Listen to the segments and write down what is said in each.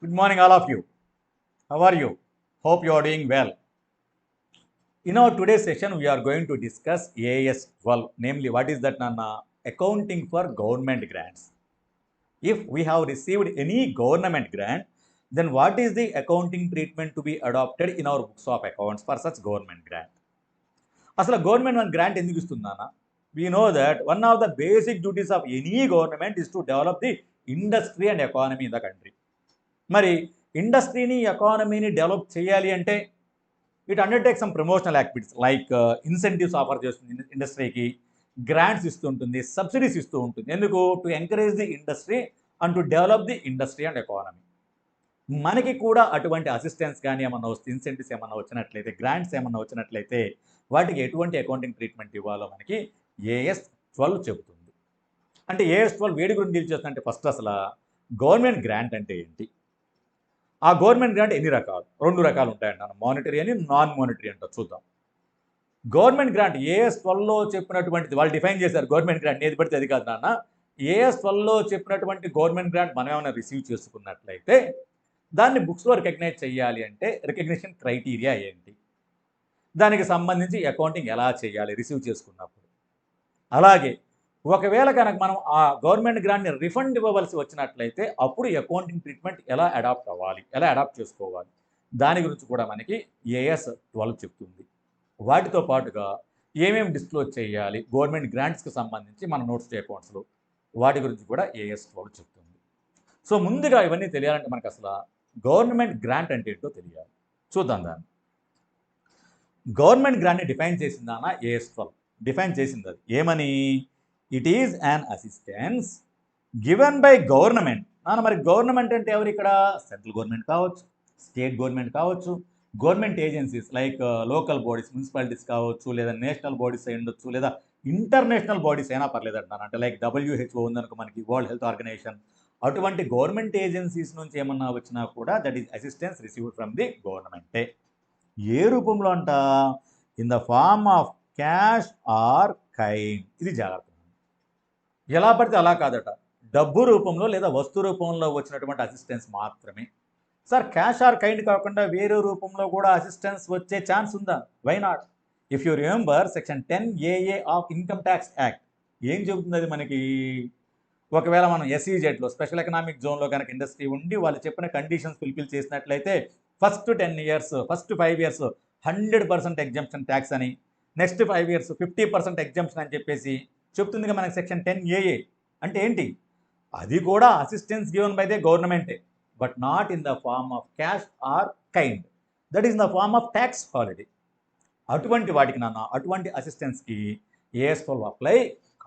Good morning, all of you. How are you? Hope you are doing well. In our today's session, we are going to discuss AS 12, namely, what is that, Nana? Accounting for government grants. If we have received any government grant, then what is the accounting treatment to be adopted in our books of accounts for such government grant? అసలు government మన grant ఎందుకు ఇస్తుందన్న? We know that one of the basic duties of any government is to develop the industry and economy in the country. మరి ఇండస్ట్రీని ఎకానమీని develop చేయాలి అంటే it undertake some promotional activities like incentives offer చేస్తుంది ఇండస్ట్రీకి, grants ఇస్తూ ఉంటుంది, subsidies ఇస్తూ ఉంటుంది. ఎందుకు? To encourage the industry and to develop the industry and economy. మనకి కూడా అటువంటి అసిస్టెన్స్ కానీ ఏమన్నా వస్తే, ఇన్సెంటివ్స్ ఏమన్నా వచ్చినట్లయితే, గ్రాంట్స్ ఏమన్నా వచ్చినట్లయితే వాటికి ఎటువంటి అకౌంటింగ్ ట్రీట్మెంట్ ఇవ్వాలో మనకి ఏఎస్ 12 చెబుతుంది. అంటే ఏఎస్ 12 వేడి గురించి డీల్ చేస్తుందంటే ఫస్ట్ అసలు గవర్నమెంట్ గ్రాంట్ అంటే ఏంటి, ఆ గవర్నమెంట్ గ్రాంట్ ఎన్ని రకాలు? 2 రకాలు ఉంటాయంట, మానిటరీ అని, నాన్ మానిటరీ అంట. చూద్దాం. గవర్నమెంట్ గ్రాంట్ ఏఎస్ 12లో చెప్పినటువంటిది వాళ్ళు డిఫైన్ చేశారు. గవర్నమెంట్ గ్రాంట్ ఏది పడితే అది కాదు నాన్న. ఏఎస్ 12లో చెప్పినటువంటి గవర్నమెంట్ గ్రాంట్ మనం ఏమైనా రిసీవ్ చేసుకున్నట్లయితే దాన్ని బుక్స్లో రికగ్నైజ్ చేయాలి అంటే రికగ్నిషన్ క్రైటీరియా ఏంటి, దానికి సంబంధించి అకౌంటింగ్ ఎలా చేయాలి రిసీవ్ చేసుకున్నప్పుడు. అలాగే ఒకవేళ కనుక మనం ఆ గవర్నమెంట్ గ్రాంట్ని రిఫండ్ ఇవ్వవలసి వచ్చినట్లయితే అప్పుడు అకౌంటింగ్ ట్రీట్మెంట్ ఎలా అడాప్ట్ అవ్వాలి, ఎలా అడాప్ట్ చేసుకోవాలి, దాని గురించి కూడా మనకి ఏఎస్ 12 చెప్తుంది. వాటితో పాటుగా ఏమేమి డిస్క్లోజ్ చేయాలి గవర్నమెంట్ గ్రాంట్స్కి సంబంధించి మన నోట్స్ అకౌంట్స్లో, వాటి గురించి కూడా ఏఎస్ 12 చెప్తుంది. సో ముందుగా ఇవన్నీ తెలియాలంటే మనకు అసలు గవర్నమెంట్ గ్రాంట్ అంటే ఏంటో తెలియాలి. చూద్దాం దాన్ని. గవర్నమెంట్ గ్రాంట్ని డిఫైన్ చేసిందానా ఏఎస్ 12 డిఫైన్ చేసింది. అది ఏమని? It is an assistance given by government. మరి గవర్నమెంట్ అంటే ఎవరు ఇక్కడ? సెంట్రల్ గవర్నమెంట్ కావచ్చు, స్టేట్ గవర్నమెంట్ కావచ్చు, government agencies like local bodies, municipalities కావచ్చు, లేదా నేషనల్ బాడీస్ అయి ఉండొచ్చు, లేదా ఇంటర్నేషనల్ బాడీస్ అయినా పర్లేదు అంటున్నాను. అంటే లైక్ WHO ఉందనుకో మనకి, వరల్డ్ హెల్త్ ఆర్గనైజేషన్. అటువంటి గవర్నమెంట్ ఏజెన్సీస్ నుంచి ఏమన్నా వచ్చినా కూడా that is assistance received from the గవర్నమెంటే. ఏ రూపంలో అంట? In the form of cash or kind. ఇది జాగ్రత్త. ఎలా పడితే అలా కాదట, డబ్బు రూపంలో లేదా వస్తు రూపంలో వచ్చినటువంటి అసిస్టెన్స్ మాత్రమే. సార్ క్యాష్ ఆర్ కైండ్ కాకుండా వేరే రూపంలో కూడా అసిస్టెన్స్ వచ్చే ఛాన్స్ ఉందా? Why not? If you remember section 10AA of income tax act ఏం చెబుతుంది అది మనకి? ఒకవేళ మనం SEZలో స్పెషల్ ఎకనామిక్ జోన్లో కనుక ఇండస్ట్రీ ఉండి వాళ్ళు చెప్పిన కండిషన్స్ ఫుల్ఫిల్ చేసినట్లయితే first 10 years, first 5 years 100% exemption tax అని, నెక్స్ట్ 5 years 50% ఎగ్జంప్షన్ అని చెప్పేసి చెప్తుందిగా మనకి సెక్షన్ 10AA. అంటే ఏంటి? అది కూడా అసిస్టెన్స్ గివెన్ బై దే గవర్నమెంటే, but not in the form of cash or kind, that is in the form of tax holiday. అటువంటి వాటికి అటువంటి అసిస్టెన్స్కి ఏఎస్ 12 అప్లై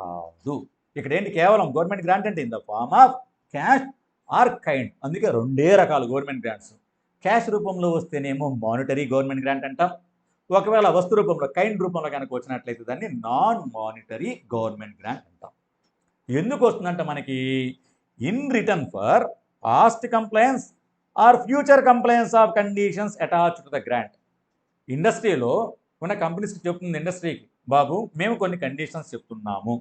కాదు. ఇక్కడ ఏంటి? కేవలం గవర్నమెంట్ గ్రాంట్ అంటే in the form of cash or kind. అందుకే 2 రకాలు గవర్నమెంట్ గ్రాంట్స్. క్యాష్ రూపంలో వస్తేనేమో మానిటరీ గవర్నమెంట్ గ్రాంట్ అంటాం. ఒకవేళ వస్తు రూపంలో, కైండ్ రూపంలో కనుక వచ్చినట్లయితే దాన్ని నాన్ మానిటరీ గవర్నమెంట్ గ్రాంట్ అంటాం. ఎందుకు వస్తుందంటే మనకి in return for past compliance or future compliance of conditions attached to the grant. ఇండస్ట్రీలో ఉన్న కంపెనీస్కి చెప్తుంది ఇండస్ట్రీకి, బాబు మేము కొన్ని కండిషన్స్ చెప్తున్నాము,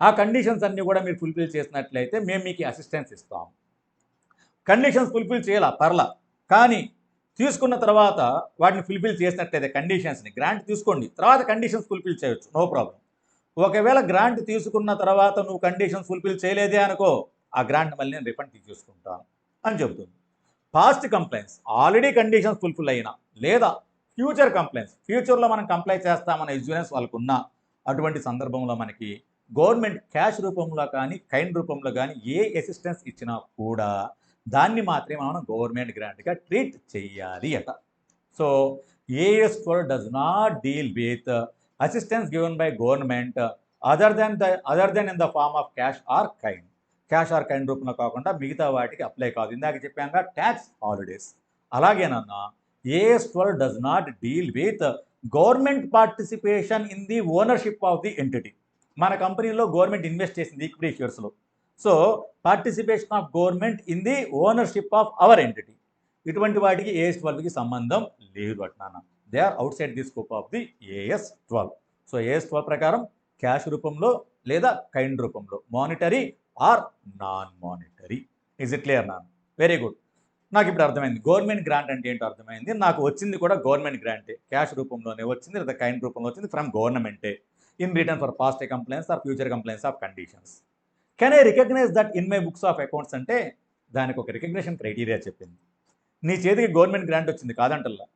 ఆ కండిషన్స్ అన్నీ కూడా మీరు ఫుల్ఫిల్ చేసినట్లయితే మేము మీకు అసిస్టెన్స్ ఇస్తాము. కండిషన్స్ ఫుల్ఫిల్ చేయాలా పర్లా, కానీ తీసుకున్న తర్వాత వాటిని ఫుల్ఫిల్ చేసినట్లయితే కండిషన్స్ని, గ్రాంట్ తీసుకోండి తర్వాత కండిషన్స్ ఫుల్ఫిల్ చేయొచ్చు, నో ప్రాబ్లం. ఒకవేళ గ్రాంట్ తీసుకున్న తర్వాత నువ్వు కండిషన్స్ ఫుల్ఫిల్ చేయలేదే అనుకో, ఆ గ్రాంట్ మళ్ళీ నేను రిఫండ్ తీసుకుంటాను అని చెబుతుంది. Past complaints already conditions fulfil అయినా, లేదా ఫ్యూచర్ కంప్లైంట్స్ ఫ్యూచర్లో మనం కంప్లై చేస్తామన్న ఎగ్జూరెన్స్ వాళ్ళకు ఉన్న అటువంటి సందర్భంలో మనకి గవర్నమెంట్ క్యాష్ రూపంలో కానీ కైండ్ రూపంలో కానీ ఏ అసిస్టెన్స్ ఇచ్చినా కూడా దాన్ని మాత్రమే మనం గవర్నమెంట్ గ్రాంట్గా ట్రీట్ చేయాలి అట. So AS 12 does not deal with assistance given by government other than in the form of cash or kind. Cash or kind రూపంలో కాకుండా మిగతా వాటికి అప్లై కాదు. ఇందాక చెప్పాక ట్యాక్స్ హాలిడేస్. అలాగేనన్నా AS 12 does not deal with government participation in the ownership of the entity. మన కంపెనీలో గవర్నమెంట్ ఇన్వెస్ట్ చేసింది ఈక్విటీ షేర్స్లో. So participation of government in the ownership of our entity, ఇటువంటి వాటికి ఏఎస్ 12కి సంబంధం లేదు అట్లా. They are outside the scope of the AS 12. So AS 12 ప్రకారం క్యాష్ రూపంలో లేదా కైండ్ రూపంలో, monetary or non monetary. Is it clear నాన్? Very good. నాకు ఇప్పుడు అర్థమైంది గవర్నమెంట్ గ్రాంట్ అంటే ఏంటో అర్థమైంది. నాకు వచ్చింది కూడా గవర్నమెంట్ గ్రాంటే. క్యాష్ రూపంలోనే వచ్చింది లేదా కైండ్ రూపంలో వచ్చింది ఫ్రమ్ గవర్నమెంటే. In return for past complaints or future complaints of conditions. Can I recognise that in my books of accounts అంటే దానికి ఒక రికగ్నిషన్ క్రైటీరియా చెప్పింది. నీ చేతికి గవర్నమెంట్ గ్రాంట్ వచ్చింది కాదంటల్లా.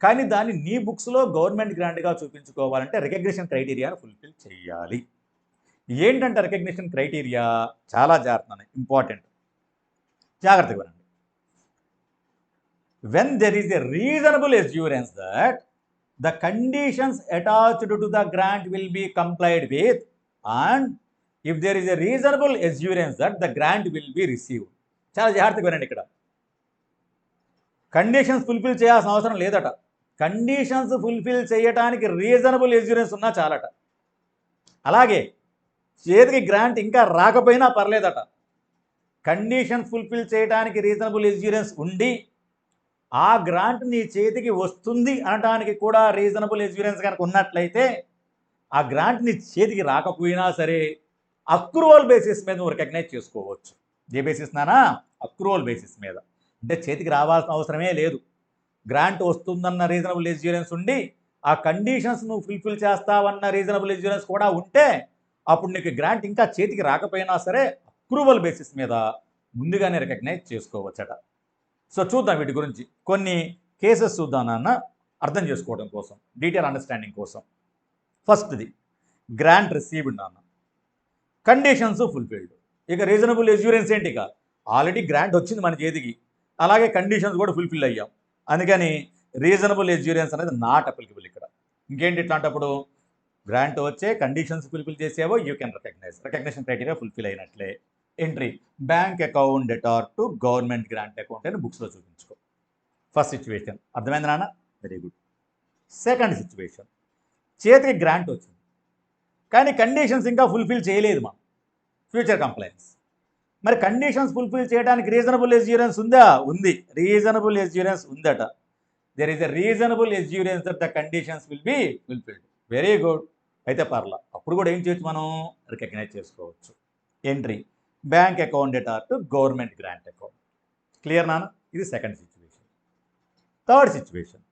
కానీ దాన్ని నీ బుక్స్‌లో గవర్నమెంట్ గ్రాంట్‌గా చూపించుకోవాలంటే రికగ్నిషన్ క్రైటీరియాను ఫుల్‌ఫిల్ చేయాలి. ఏంటంటే రికగ్నిషన్ క్రైటీరియా చాలా జాగ్రత్త ఇంపార్టెంట్. జాగ్రత్తగా వినండి. When there is a reasonable assurance that the conditions attached to the grant will be complied with and if there is a reasonable assurance that the grant will be received. చాలా జాగ్రత్తగా వినండి ఇక్కడ. Conditions fulfil చేయాల్సిన అవసరం లేదట. Conditions fulfil చేయడానికి reasonable assurance ఉన్నా చాలట. అలాగే చేతికి గ్రాంట్ ఇంకా రాకపోయినా పర్లేదట. కండిషన్స్ ఫుల్ఫిల్ చేయడానికి రీజనబుల్ ఎస్యూరెన్స్ ఉండి ఆ గ్రాంట్ నీ చేతికి వస్తుంది అనడానికి కూడా రీజనబుల్ ఎస్యూరెన్స్ కనుక ఉన్నట్లయితే ఆ గ్రాంట్ నీ చేతికి రాకపోయినా సరే అక్రూవల్ బేసిస్ మీద నువ్వు రికగ్నైజ్ చేసుకోవచ్చు. ఏ బేసిస్ నానా? అక్రూవల్ బేసిస్ మీద. అంటే చేతికి రావాల్సిన అవసరమే లేదు. గ్రాంట్ వస్తుందన్న రీజనబుల్ ఎస్యూరెన్స్ ఉండి ఆ కండిషన్స్ నువ్వు ఫుల్ఫిల్ చేస్తావన్న రీజనబుల్ ఎస్యూరెన్స్ కూడా ఉంటే అప్పుడు నీకు గ్రాంట్ ఇంకా చేతికి రాకపోయినా సరే అక్రూవల్ బేసిస్ మీద ముందుగానే రికగ్నైజ్ చేసుకోవచ్చట. సో చూద్దాం వీటి గురించి కొన్ని కేసెస్ చూద్దాం నాన్న, అర్థం చేసుకోవడం కోసం, డీటెయిల్ అండర్స్టాండింగ్ కోసం. ఫస్ట్ది గ్రాంట్ రిసీవ్డ్ నాన్న, కండిషన్స్ ఫుల్ఫిల్డ్. ఇక రీజనబుల్ ఎస్యూరెన్స్ ఏంటి? ఇక ఆల్రెడీ గ్రాంట్ వచ్చింది మన చేతికి, అలాగే కండిషన్స్ కూడా ఫుల్ఫిల్ అయ్యాం. అందుకని రీజనబుల్ ఎస్యూరెన్స్ అనేది నాట్ అప్లికబుల్ ఇక్కడ. ఇంకేంటి ఇట్లాంటప్పుడు గ్రాంట్ వచ్చే కండిషన్స్ ఫుల్ఫిల్ చేసేవో you can recognise, recognition criteria fulfil అయినట్లే. Entry bank account debtor to government grant account అని బుక్స్లో చూపించుకో. ఫస్ట్ సిచ్యువేషన్ అర్థమైంది నాన్న? Very good. సెకండ్ సిచ్యువేషన్, చేతికి గ్రాంట్ వచ్చింది కానీ కండిషన్స్ ఇంకా ఫుల్ఫిల్ చేయలేదు మనం, ఫ్యూచర్ కంప్లైంట్స్. మరి కండిషన్స్ ఫుల్ఫిల్ చేయడానికి రీజనబుల్ ఎస్యూరెన్స్ ఉందా? ఉంది, రీజనబుల్ ఎస్యూరెన్స్ ఉందట. There is a reasonable assurance that the conditions will be fulfilled. Very good. అయితే పర్లా, అప్పుడు కూడా ఏం చేయొచ్చు మనం? రికగ్నైజ్ చేసుకోవచ్చు. Entry bank account debtor to government grant account. Clear నాన్న? ఇది సెకండ్ సిచ్యువేషన్. థర్డ్ సిచ్యువేషన్,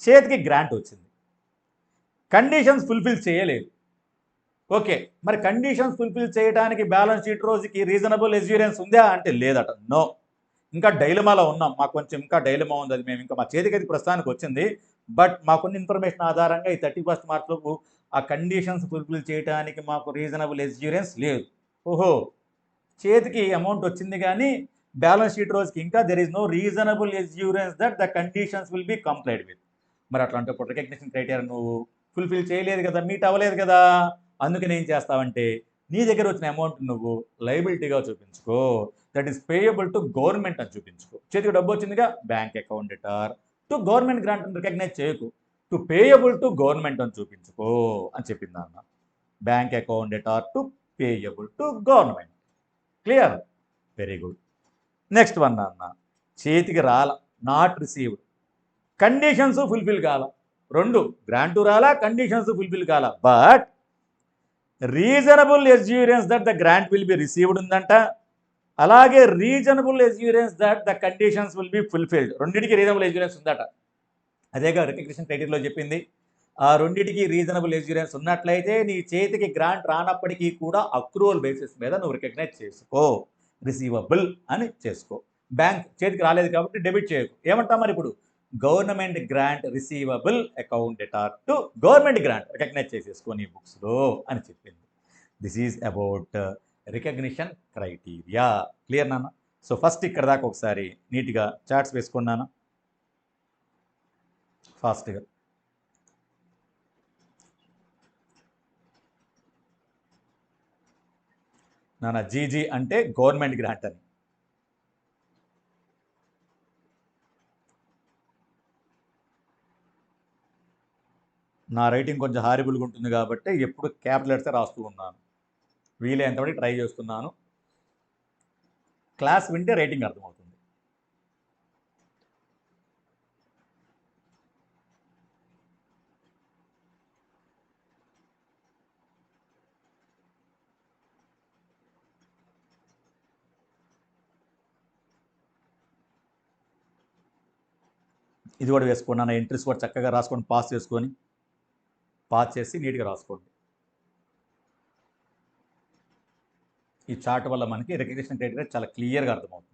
చేతికి గ్రాంట్ వచ్చింది, కండిషన్స్ ఫుల్ఫిల్ చేయలేదు. ఓకే, మరి కండిషన్స్ ఫుల్ఫిల్ చేయడానికి బ్యాలెన్స్ షీట్ రోజుకి రీజనబుల్ ఎస్యూరెన్స్ ఉందా అంటే లేదట. నో, ఇంకా డైలమాలో ఉన్నాం, మాకు కొంచెం ఇంకా డైలమా ఉంది. అది మేము ఇంకా మా చేతికి అది ప్రస్తుతానికి వచ్చింది, బట్ మాకున్న ఇన్ఫర్మేషన్ ఆధారంగా ఈ 31st మార్చ్ లోపు ఆ కండిషన్స్ ఫుల్ఫిల్ చేయడానికి మాకు రీజనబుల్ ఎస్యూరెన్స్ లేదు. ఓహో, చేతికి అమౌంట్ వచ్చింది కానీ బ్యాలెన్స్ షీట్ రోజుకి ఇంకా there is no reasonable assurance that the conditions will be complied with. మరి అట్లాంటి రికగ్నిషన్ క్రైటీరియా నువ్వు ఫుల్ఫిల్ చేయలేదు కదా, మీట్ అవ్వలేదు కదా. అందుకని ఏం చేస్తావంటే నీ దగ్గర వచ్చిన అమౌంట్ నువ్వు లయబిలిటీగా చూపించుకో, that is payable to government అని చూపించుకో. చేతికి డబ్బు వచ్చిందిగా, bank account debtor to government grant recognise చేయకు, టు పేయబుల్ టు గవర్నమెంట్ అని చూపించుకో అని చెప్పింది అన్న. Bank account debtor to payable to government. Clear? Very good. Next one అన్న, చేతికి రాల, నాట్ రిసీవ్డ్, కండిషన్స్ ఫుల్ఫిల్ కాల. రెండు, గ్రాంటు రాలా, కండిషన్స్ ఫుల్ఫిల్ కాల, but reasonable assurance that the grant will be received ఉందంట, అలాగే reasonable assurance that the conditions will be fulfilled. రెండింటికి రీజనబుల్ ఎస్యూరెన్స్ ఉందట. అదేగా రికగ్నిషన్ క్రైటీరియాలో చెప్పింది. ఆ రెండింటికి రీజనబుల్ ఎస్యూరెన్స్ ఉన్నట్లయితే నీ చేతికి గ్రాంట్ రానప్పటికీ కూడా అక్రూవల్ బేసిస్ మీద నువ్వు రికగ్నైజ్ చేసుకో, రిసీవబుల్ అని చేసుకో. బ్యాంక్ చేతికి రాలేదు కాబట్టి డెబిట్ చేయకు. ఏమంటాం మరి ఇప్పుడు? Government grant receivable account debtor to government grant recognise చేసేసుకో నీ బుక్స్లో అని చెప్పింది. This is about recognition criteria. Clear నాన్న? సో ఫస్ట్ ఇక్కడ దాకా ఒకసారి నీట్గా చార్ట్స్ వేసుకున్నాను ఫాస్ట్గా. నాన్న జీజీ అంటే గవర్నమెంట్ గ్రాంట్ అని. నా రైటింగ్ కొంచెం హారిబుల్గా ఉంటుంది కాబట్టి ఎప్పుడు క్యాపిటల్ లెటర్సే రాస్తూ ఉన్నాను, వీలైనంతవరకు ట్రై చేస్తున్నాను. క్లాస్ వింటే రైటింగ్ అర్థమవుతుంది. ఇది కూడా వేసుకోండి అన్న, ఎంట్రీస్ కూడా చక్కగా రాసుకోండి, పాస్ చేసి నీట్గా రాసుకోండి. ఈ చార్ట్ వల్ల మనకి రికగ్నిషన్ క్రైటీరియా చాలా క్లియర్గా అర్థమవుతుంది.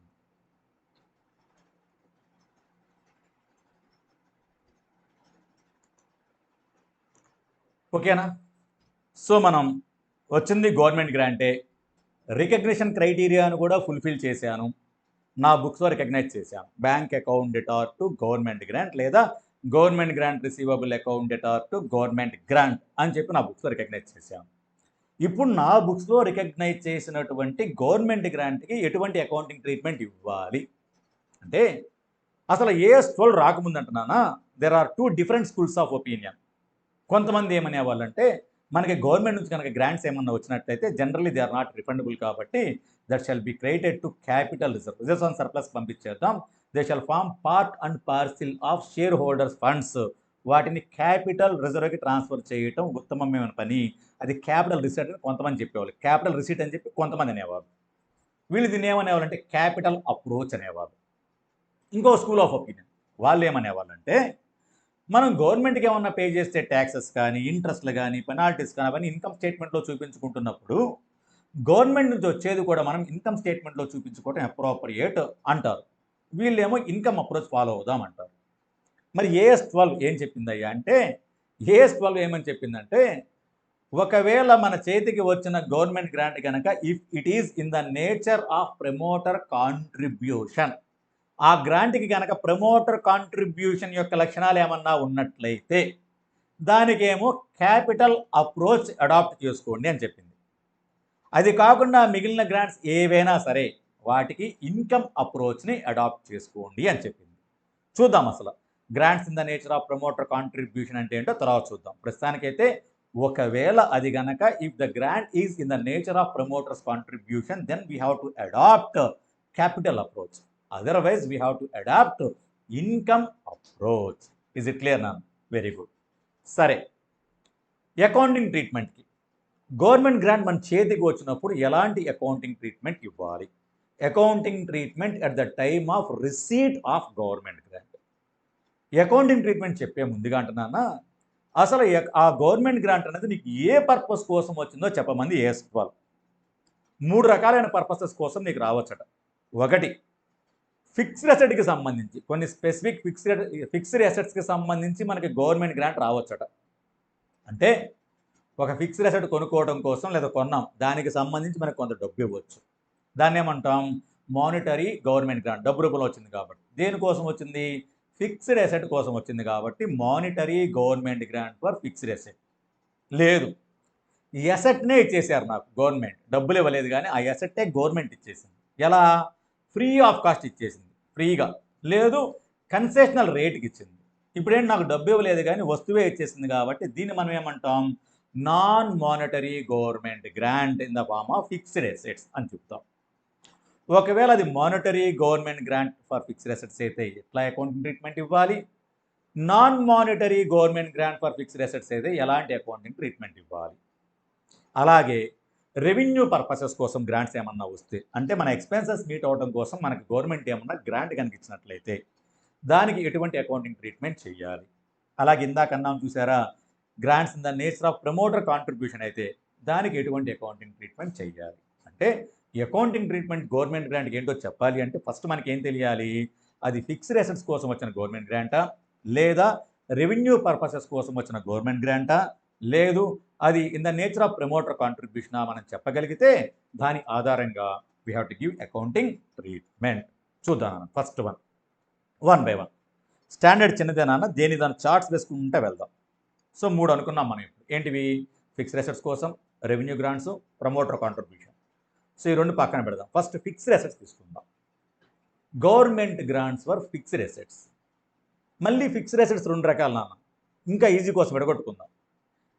ఓకేనా? సో మనం వచ్చింది గవర్నమెంట్ గ్రాంటే, రికగ్నిషన్ క్రైటీరియాను కూడా ఫుల్ఫిల్ చేశాను, నా బుక్స్లో రికగ్నైజ్ చేశాను. Bank account debtor to government grant లేదా government grant receivable account debtor to government grant అని చెప్పి నా బుక్స్లో రికగ్నైజ్ చేశాను. ఇప్పుడు నా బుక్స్లో రికగ్నైజ్ చేసినటువంటి గవర్నమెంట్ గ్రాంట్కి ఎటువంటి అకౌంటింగ్ ట్రీట్మెంట్ ఇవ్వాలి అంటే, అసలు AS 12 రాకముందు అంటున్నానా, there are 2 different schools of opinion. కొంతమంది ఏమనేవాళ్ళంటే, మనకి గవర్నమెంట్ నుంచి కనుక గ్రాంట్స్ ఏమన్నా వచ్చినట్లయితే generally they are not refundable కాబట్టి that shall be created to capital reserves on surplus పంపించేద్దాం. They shall form part and parcel of share holders funds. వాటిని క్యాపిటల్ రిజర్వ్కి ట్రాన్స్ఫర్ చేయటం ఉత్తమమైన పని. అది క్యాపిటల్ రిసీట్ అని కొంతమంది చెప్పేవాళ్ళు, క్యాపిటల్ రిసీట్ అని చెప్పి కొంతమంది అనేవారు. వీళ్ళు దీన్ని ఏమనేవాళ్ళు అంటే క్యాపిటల్ అప్రోచ్ అనేవాళ్ళు. ఇంకో స్కూల్ ఆఫ్ ఒపీనియన్ వాళ్ళు ఏమనేవాళ్ళంటే, మనం గవర్నమెంట్కి ఏమన్నా పే చేస్తే ట్యాక్సెస్ కానీ, ఇంట్రెస్ట్లు కానీ, పెనాల్టీస్ కానీ అవన్నీ ఇన్కమ్ స్టేట్మెంట్లో చూపించుకుంటున్నప్పుడు గవర్నమెంట్ నుంచి వచ్చేది కూడా మనం ఇన్కమ్ స్టేట్మెంట్లో చూపించుకోవడం అప్రోప్రియేట్ అంటారు. వీళ్ళేమో ఇన్కమ్ అప్రోచ్ ఫాలో అవుదాం అంటారు. మరి AS 12 ఏం చెప్పిందయ్యా అంటే, AS 12 ఏమని చెప్పిందంటే, ఒకవేళ మన చేతికి వచ్చిన గవర్నమెంట్ గ్రాంట్ కనుక if it is in the nature of promoter contribution, ఆ గ్రాంట్కి కనుక ప్రమోటర్ కాంట్రిబ్యూషన్ యొక్క లక్షణాలు ఏమన్నా ఉన్నట్లయితే దానికేమో క్యాపిటల్ అప్రోచ్ అడాప్ట్ చేసుకోండి అని చెప్పింది. అది కాకుండా మిగిలిన గ్రాంట్స్ ఏవైనా సరే వాటికి ఇన్కమ్ అప్రోచ్ని అడాప్ట్ చేసుకోండి అని చెప్పింది. చూద్దాం అసలు grants in the nature of promoter contribution అంటే ఏంటో తర్వాత చూద్దాం. ప్రస్తుతానికైతే ఒకవేళ అది గనక if the grant is in the nature of promoters contribution then we have to adopt capital approach, otherwise we have to adopt income approach. Is it clear నా? Very good. సరే, అకౌంటింగ్ ట్రీట్మెంట్కి గవర్నమెంట్ గ్రాంట్ మన చేతికి వచ్చినప్పుడు ఎలాంటి accounting treatment ఇవ్వాలి? Accounting treatment at the time of receipt of government grant. Accounting treatment చెప్పే ముందుగా అంటున్నానా, అసలు ఆ గవర్నమెంట్ గ్రాంట్ అనేది నీకు ఏ పర్పస్ కోసం వచ్చిందో చెప్పమంది AS 12. 3 రకాలైన పర్పసెస్ కోసం నీకు రావచ్చట. ఒకటి, ఫిక్స్డ్ అసెట్కి సంబంధించి కొన్ని స్పెసిఫిక్ ఫిక్స్డ్ అసెట్స్కి సంబంధించి మనకి గవర్నమెంట్ గ్రాంట్ రావచ్చట. అంటే ఒక ఫిక్స్డ్ అసెట్ కొనుక్కోవడం కోసం లేదా కొన్నాం, దానికి సంబంధించి మనకు కొంత డబ్బు ఇవ్వచ్చు. దాన్ని ఏమంటాం? Monetary government grant. డబ్బు రూపంలో వచ్చింది కాబట్టి. దేనికోసం వచ్చింది? ఫిక్స్డ్ అసెట్ కోసం వచ్చింది కాబట్టి monetary government grant for fixed asset. లేదు, ఈ అసెట్నే ఇచ్చేసారు నాకు గవర్నమెంట్, డబ్బులు ఇవ్వలేదు కానీ ఆ అసెట్టే గవర్నమెంట్ ఇచ్చేసింది. ఎలా? ఫ్రీ ఆఫ్ కాస్ట్ ఇచ్చేసింది, ఫ్రీగా. లేదు, కన్సెషనల్ రేట్కి ఇచ్చింది. ఇప్పుడేంటి, నాకు డబ్బు ఇవ్వలేదు కానీ వస్తువే ఇచ్చేసింది కాబట్టి దీన్ని మనం ఏమంటాం? Non monetary government grant in the form of fixed assets అని చెప్తాం. ఒకవేళ అది monetary government grant for fixed assets అయితే ఎట్లా అకౌంటింగ్ ట్రీట్మెంట్ ఇవ్వాలి? Non monetary government grant for fixed assets అయితే ఎలాంటి అకౌంటింగ్ ట్రీట్మెంట్ ఇవ్వాలి? అలాగే రెవెన్యూ పర్పసెస్ కోసం గ్రాంట్స్ ఏమన్నా వస్తే, అంటే మన ఎక్స్పెన్సెస్ మీట్ అవడం కోసం మనకి గవర్నమెంట్ ఏమన్నా గ్రాంట్ కనుక ఇచ్చినట్లయితే దానికి ఎటువంటి అకౌంటింగ్ ట్రీట్మెంట్ చేయాలి? అలాగే ఇందాక అన్నాం చూసారా, grants in the nature of promoter contribution అయితే దానికి ఎటువంటి అకౌంటింగ్ ట్రీట్మెంట్ చేయాలి? అంటే ఈ అకౌంటింగ్ ట్రీట్మెంట్ గవర్నమెంట్ గ్రాంట్కి ఏంటో చెప్పాలి అంటే ఫస్ట్ మనకి ఏం తెలియాలి? అది ఫిక్స్డ్ అసెట్స్ కోసం వచ్చిన గవర్నమెంట్ గ్రాంటా, లేదా రెవెన్యూ పర్పసెస్ కోసం వచ్చిన గవర్నమెంట్ గ్రాంటా, లేదు అది in the nature of promoter కాంట్రిబ్యూషనా మనం చెప్పగలిగితే దాని ఆధారంగా we have to give accounting treatment. చూద్దాం first one by one. Standard చిన్నదేనా, దేని దాని చార్ట్స్ వేసుకుంటే వెళ్దాం. సో 3 అనుకున్నాం మనం ఇప్పుడు. ఏంటివి? ఫిక్స్డ్ అసెట్స్ కోసం, revenue grants, promoter contribution. So ఈ 2 పక్కన పెడదాం. ఫస్ట్ ఫిక్స్డ్ అసెట్స్ తీసుకుందాం. Government grants for fixed assets. మళ్ళీ ఫిక్స్డ్ అసెట్స్ 2 రకాలు నాన్న, ఇంకా ఈజీ కోసం విడగొట్టుకుందాం.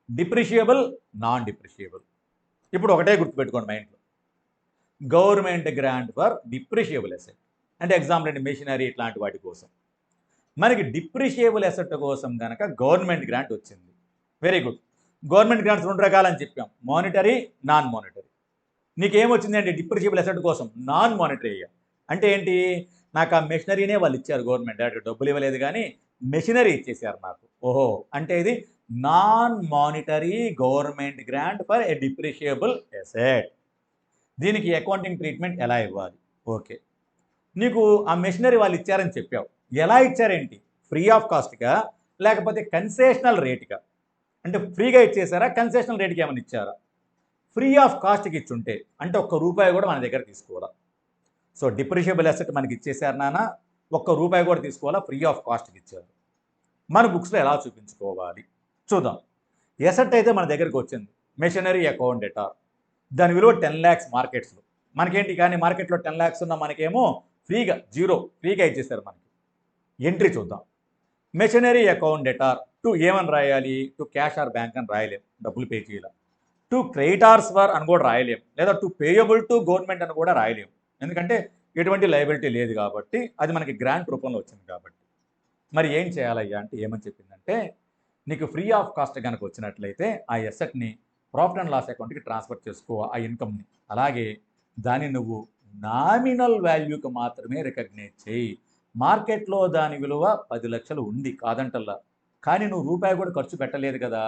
డిప్రిషియబుల్, నాన్ డిప్రిషియబుల్. ఇప్పుడు ఒకటే గుర్తుపెట్టుకోండి మైండ్లో, గవర్నమెంట్ గ్రాంట్ ఫర్ డిప్రిషియబుల్ అసెట్ అంటే ఎగ్జాంపుల్ అంటే మెషినరీ ఇట్లాంటి వాటి కోసం. మనకి డిప్రిషియబుల్ అసెట్ కోసం కనుక గవర్నమెంట్ గ్రాంట్ వచ్చింది, వెరీ గుడ్. గవర్నమెంట్ గ్రాంట్స్ 2 రకాలని చెప్పాం, మానిటరీ, నాన్ మానిటరీ. నీకేమొచ్చింది అంటే డిప్రిషియబుల్ అసెట్ కోసం నాన్ మానిటరీ అంటే ఏంటి? నాకు ఆ మెషినరీనే వాళ్ళు ఇచ్చారు గవర్నమెంట్, డబ్బులు ఇవ్వలేదు కానీ మెషినరీ ఇచ్చేసారు నాకు. ఓహో! అంటే ఇది non monetary government grant for a depreciable asset. దీనికి అకౌంటింగ్ ట్రీట్మెంట్ ఎలా ఇవ్వాలి? ఓకే. నీకు ఆ మెషినరీ వాళ్ళు ఇచ్చారని చెప్పావు. ఎలా ఇచ్చారేంటి? Free of కాస్ట్‌కా? లేకపోతే కన్సెషనల్ రేట్‌కా? అంటే ఫ్రీగా ఇచ్చేసారా? కన్సెషనల్ రేట్‌కి ఏమన్నా ఇచ్చారా? ఫ్రీ ఆఫ్ కాస్ట్‌కి ఇచ్చుంటే అంటే ఒక్క రూపాయి కూడా మన దగ్గర తీసుకోవాలా. సో, డిప్రిషియబుల్ అసెట్ మనకి ఇచ్చేసారు నాన్న. ఒక్క రూపాయి కూడా తీసుకోవాలా, ఫ్రీ ఆఫ్ కాస్ట్‌కి ఇచ్చారు. మన బుక్స్‌లో ఎలా చూపించుకోవాలి? చూద్దాం. ఎసెట్ అయితే మన దగ్గరికి వచ్చింది. Machinery account debtor. దాని విలువ 10,00,000 మార్కెట్స్‌లో. మనకేంటి కానీ మార్కెట్‌లో 10,00,000 ఉన్న మనకేమో ఫ్రీగా జీరో ఫ్రీగా ఇచ్చేసారు మనకి. ఎంట్రీ చూద్దాం. మెషినరీ అకౌంట్ డెటార్ టు ఏమని రాయాలి? టు క్యాష్ ఆర్ బ్యాంక్ అని రాయలేం. డబ్బులు పే చేయాల. టు క్రెడిటార్స్ ఫర్ అని కూడా రాయలేం. లేదా టు పేయబుల్ టు గవర్నమెంట్ అని కూడా రాయలేం. ఎందుకంటే ఎటువంటి లయబిలిటీ లేదు కాబట్టి, అది మనకి గ్రాంట్ రూపంలో వచ్చింది కాబట్టి. మరి ఏం చేయాలయ్యా అంటే ఏమని చెప్పిందంటే, నీకు ఫ్రీ ఆఫ్ కాస్ట్ గనక వచ్చినట్లయితే ఆ ఎసెట్‌ని ప్రాఫిట్ అండ్ లాస్ అకౌంట్‌కి ట్రాన్స్‌ఫర్ చేసుకో ఆ ఇన్‌కమ్‌ని. అలాగే దాన్ని నువ్వు నామినల్ వాల్యూకి మాత్రమే రికగ్నైజ్ చెయ్యి. మార్కెట్‌లో దాని విలువ 10,00,000 ఉంది కాదంటల్లా. కానీ నువ్వు రూపాయి కూడా ఖర్చు పెట్టలేదు కదా!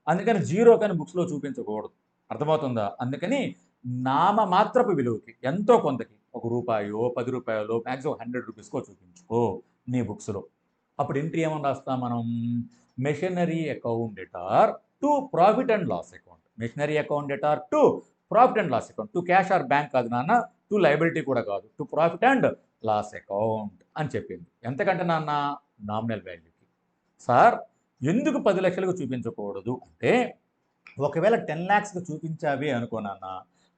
అందుకని జీరో కని బుక్స్‌లో చూపించకూడదు. అర్థమవుతుందా? అందుకని నామమాత్రపు విలువకి ఎంతో కొంతకి ఒక రూపాయో, రూ. 10 మాక్సిమం రూ. 100కో చూపించుకో నీ బుక్స్‌లో. అప్పుడు ఎంట్రీ ఏమని రాస్తాం మనం? Machinery account debtor to profit and loss account. Machinery account debtor to profit and loss account. To cash or bank కాదు నాన్న. టు లయబిలిటీ కూడా కాదు. To profit and loss account అని చెప్పింది. ఎంతకంటే నాన్న? నామినల్ వాల్యూకి. సార్ ఎందుకు 10,00,000కు చూపించకూడదు అంటే, ఒకవేళ 10,00,000కి చూపించావి అనుకో నాన్న,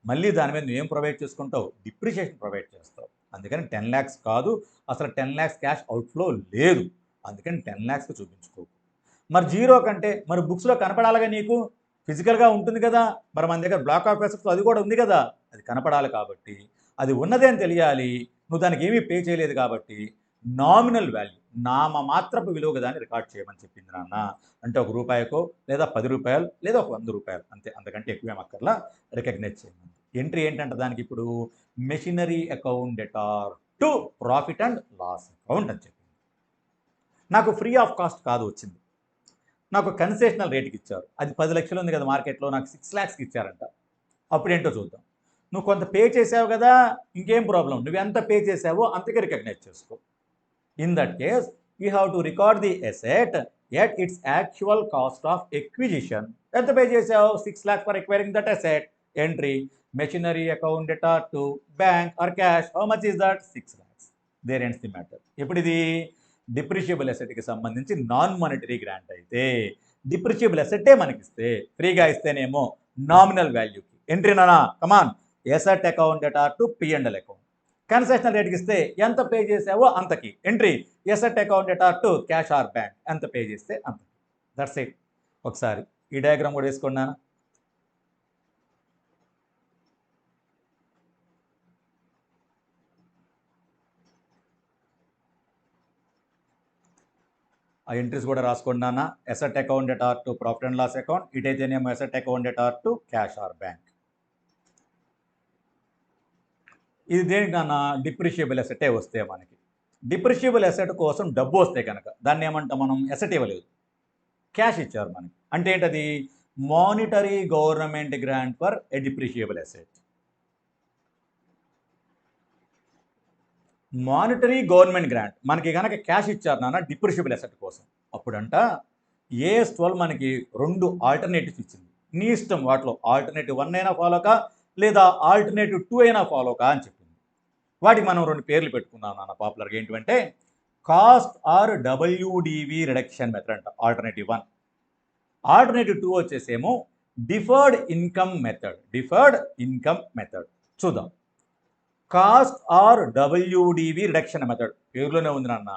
మళ్ళీ దాని మీద నువ్వేం ప్రొవైడ్ చేసుకుంటావు? డిప్రిషియేషన్ ప్రొవైడ్ చేస్తావు. అందుకని 10,00,000 కాదు, అసలు 10,00,000 క్యాష్ అవుట్‌ఫ్లో లేదు. అందుకని 10,00,000కి చూపించుకోకు. మరి జీరో కంటే మరి బుక్స్‌లో కనపడాలిగా నీకు. ఫిజికల్‌గా ఉంటుంది కదా! మరి మన దగ్గర బ్లాక్ ఆఫ్ అసెట్స్‌లో అది కూడా ఉంది కదా! అది కనపడాలి కాబట్టి, అది ఉన్నదే అని తెలియాలి. నువ్వు దానికి ఏమీ పే చేయలేదు కాబట్టి, నామినల్ వాల్యూ నామమాత్రపు విలువగా దాన్ని రికార్డ్ చేయమని చెప్పింది నాన్న. అంటే ఒక రూపాయకో లేదా రూ. 10 లేదా ఒక రూ. 100 అంతే. అంతకంటే ఎక్కువేం అక్కర్లా. రికగ్నైజ్ చేయమని. ఎంట్రీ ఏంటంట దానికి ఇప్పుడు machinery account debtor to profit and loss account అని చెప్పింది. నాకు ఫ్రీ ఆఫ్ కాస్ట్ కాదు వచ్చింది. నాకు కన్సెషనల్ రేట్‌కి ఇచ్చారు. అది 10,00,000 ఉంది కదా మార్కెట్‌లో నాకు 6,00,000కి ఇచ్చారంట. అప్పుడేంటో చూద్దాం. నువ్వు కొంత పే చేసావు కదా! ఇంకేం ప్రాబ్లమ్. నువ్వెంత పే చేసావో అంతకే రికగ్నైజ్ చేసుకో. In that case, you have to record the asset at its actual cost of acquisition. ఎంత పే చేసావు? 6,00,000 for acquiring that asset. Entry, machinery account data to bank or cash. How much is that? 6,00,000. There ends the matter. ఇప్పుడు ఇది డిప్రిషియబుల్ అసెట్‌కి సంబంధించి non monetary grant అయితే, డిప్రిషియబుల్ అసెట్టే మనకిస్తే, ఫ్రీగా ఇస్తేనేమో nominal వాల్యూకి. Entry నానా కమాన్. Asset account debtor to P&L account. Concessional రేట్‌కి ఇస్తే ఎంత పే చేసావో అంతకి. Entry asset account debtor to cash or bank. ఎంత పే చేస్తే అంతకి. That's it. ఒకసారి ఈ డయాగ్రామ్ కూడా వేసుకోండి నాన్న. ఆ ఎంట్రీస్ కూడా రాసుకోండి నాన్న. Asset account debtor to profit and loss account. ఇటైతేనేమో asset account debtor to cash or bank. ఇది దేనికి నాన్న? డిప్రిషియబుల్ అసెటే వస్తే మనకి. డిప్రిషియబుల్ అసెట్ కోసం డబ్బు వస్తే కనుక దాన్ని ఏమంటాం మనం? అసెట్ ఇవ్వలేదు. క్యాష్ ఇచ్చారు మనకి. అంటే ఏంటది? Monetary government grant for a depreciable asset. Monetary government grant మనకి గనక క్యాష్ ఇచ్చారు నాన్న డిప్రిషియబుల్ అసెట్ కోసం. అప్పుడంట AS12 మనకి 2 ఆల్టర్నేటివ్స్ ఇచ్చింది. నీ ఇష్టం వాటిలో ఆల్టర్నేటివ్ 1 అయినా ఫాలో కా లేదా ఆల్టర్నేటివ్ 2 అయినా ఫాలో కా అని చెప్పింది. వాటికి మనం 2 పేర్లు పెట్టుకున్నాం నాన్న పాపులర్‌గా ఏంటివంటే cost or WDV reduction method అంట ఆల్టర్నేటివ్ 1. ఆల్టర్నేటివ్ 2 వచ్చేసేమో deferred income method. Deferred income method. చూద్దాం. Cost or WDV reduction method పేరులోనే ఉంది నాన్న.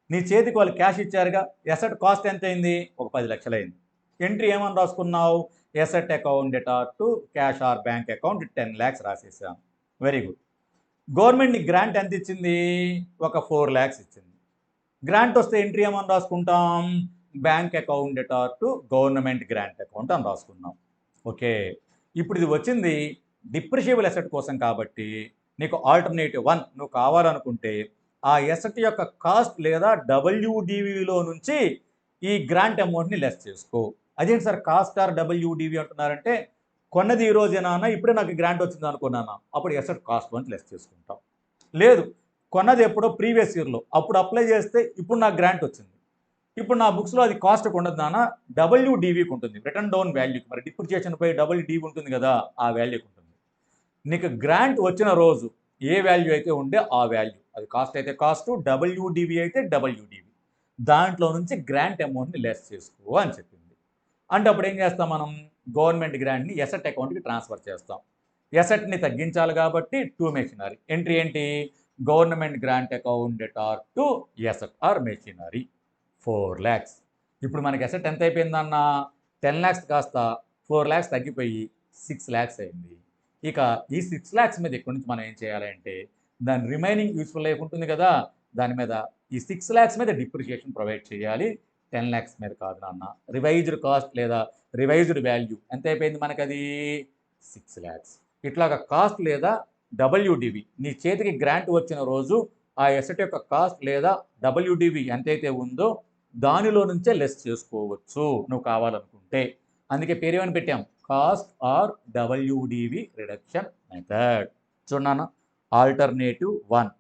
నీ చేతికి వాళ్ళు క్యాష్ ఇచ్చారుగా. ఎసెట్ కాస్ట్ ఎంత అయింది? ఒక 10,00,000 అయింది. ఎంట్రీ ఏమని రాసుకున్నావు? Asset account debtor to cash or bank account 10,00,000 రాసేసాను. Very good. గవర్నమెంట్ నీకు గ్రాంట్ ఎంత ఇచ్చింది? ఒక 4,00,000 ఇచ్చింది. గ్రాంట్ వస్తే ఎంట్రీ ఏమని రాసుకుంటాం? Bank account debtor to government grant account అని రాసుకున్నాం. ఓకే. ఇప్పుడు ఇది వచ్చింది డిప్రిషియబుల్ అసెట్ కోసం కాబట్టి నీకు ఆల్టర్నేటివ్ 1 నువ్వు కావాలనుకుంటే ఆ ఎసెట్ యొక్క కాస్ట్ లేదా డబ్ల్యూడివిలో నుంచి ఈ గ్రాంట్ అమౌంట్ని లెస్ చేసుకో. అదేంటి సార్ కాస్ట్ ఆర్ డబ్ల్యూడివి అంటున్నారంటే, కొన్నది ఈ రోజేనా అన్న, ఇప్పుడే నాకు గ్రాంట్ వచ్చింది అనుకున్నాను, అప్పుడు ఎసెట్ కాస్ట్ నుంచి లెస్ చేసుకుంటాం. లేదు, కొన్నది ఎప్పుడో ప్రీవియస్ ఇయర్లో, అప్పుడు అప్లై చేస్తే ఇప్పుడు నాకు గ్రాంట్ వచ్చింది, ఇప్పుడు నా బుక్స్లో అది కాస్ట్కి ఉండదు నాన్న, డబ్ల్యూడివికి ఉంటుంది, రిటర్న్ డౌన్ వాల్యూకి. మరి డిప్రిసియేషన్ పై డబ్ల్యూడివి ఉంటుంది కదా, ఆ వాల్యూకి ఉంటుంది. నీకు గ్రాంట్ వచ్చిన రోజు ఏ వాల్యూ అయితే ఉండే ఆ వాల్యూ, అది కాస్ట్ అయితే కాస్ట్, డబ్ల్యూడివి అయితే డబ్ల్యూడివి, దాంట్లో నుంచి గ్రాంట్ అమౌంట్ని లెస్ చేసుకో అని చెప్పింది. అంటే అప్పుడు ఏం చేస్తాం మనం, గవర్నమెంట్ గ్రాంట్ని ఎసెట్ అకౌంట్కి ట్రాన్స్ఫర్ చేస్తాం. ఎసెట్ని తగ్గించాలి కాబట్టి టు మెషినరీ. ఎంట్రీ ఏంటి, government grant account debtor to asset or machinery 4 lakhs. ఇప్పుడు మనకి ఎసెట్ ఎంత అయిపోయిందన్న, 10 lakhs కాస్త 4 lakhs తగ్గిపోయి 6 lakhs అయింది. ఇక ఈ 6 lakhs మీద ఇక్కడ నుంచి మనం ఏం చేయాలి అంటే, దాని రిమైనింగ్ యూస్ఫుల్ లైఫ్ ఉంటుంది కదా, దాని మీద ఈ 6 lakhs మీద డిప్రిషియేషన్ ప్రొవైడ్ చేయాలి, 10 lakhs మీద కాదు నాన్న. రివైజ్డ్ కాస్ట్ లేదా రివైజ్డ్ వాల్యూ ఎంత అయిపోయింది మనకి, అది 6 lakhs. ఇట్లాగా కాస్ట్ లేదా డబ్ల్యూడివి నీ చేతికి గ్రాంట్ వచ్చిన రోజు ఆ ఎసెట్ యొక్క కాస్ట్ లేదా డబ్ల్యూడివి ఎంతైతే ఉందో దానిలో నుంచే లెస్ చేసుకోవచ్చు నువ్వు కావాలనుకుంటే. అందుకే పేరు ఏమని పెట్టాం, cost or WDV reduction method. చూడన్నా, ఆల్టర్నేటివ్ 1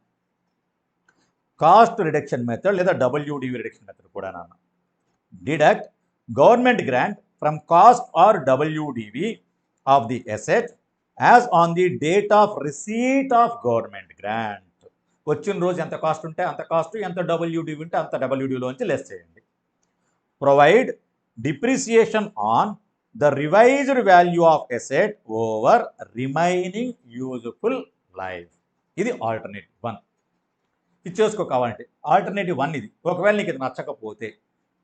కాస్ట్ రిడక్షన్ మెథడ్ లేదా డబ్ల్యూడివి రిడక్షన్ మెథడ్ కూడా నాన్న. Deduct government grant from cost or WDV of the asset as on the date of receipt of government grant. వచ్చిన రోజు ఎంత cost ఉంటే అంత cost, ఎంత డబ్ల్యూడివి ఉంటే అంత డబ్ల్యూడివిలోంచి లెస్ చేయండి. Provide depreciation on the revised value of asset over remaining useful life. ఇది ఆల్టర్నేటివ్ 1. ఇది చేసుకో కావాలంటే. ఆల్టర్నేటివ్ 1 ఇది. ఒకవేళ నీకు ఇది నచ్చకపోతే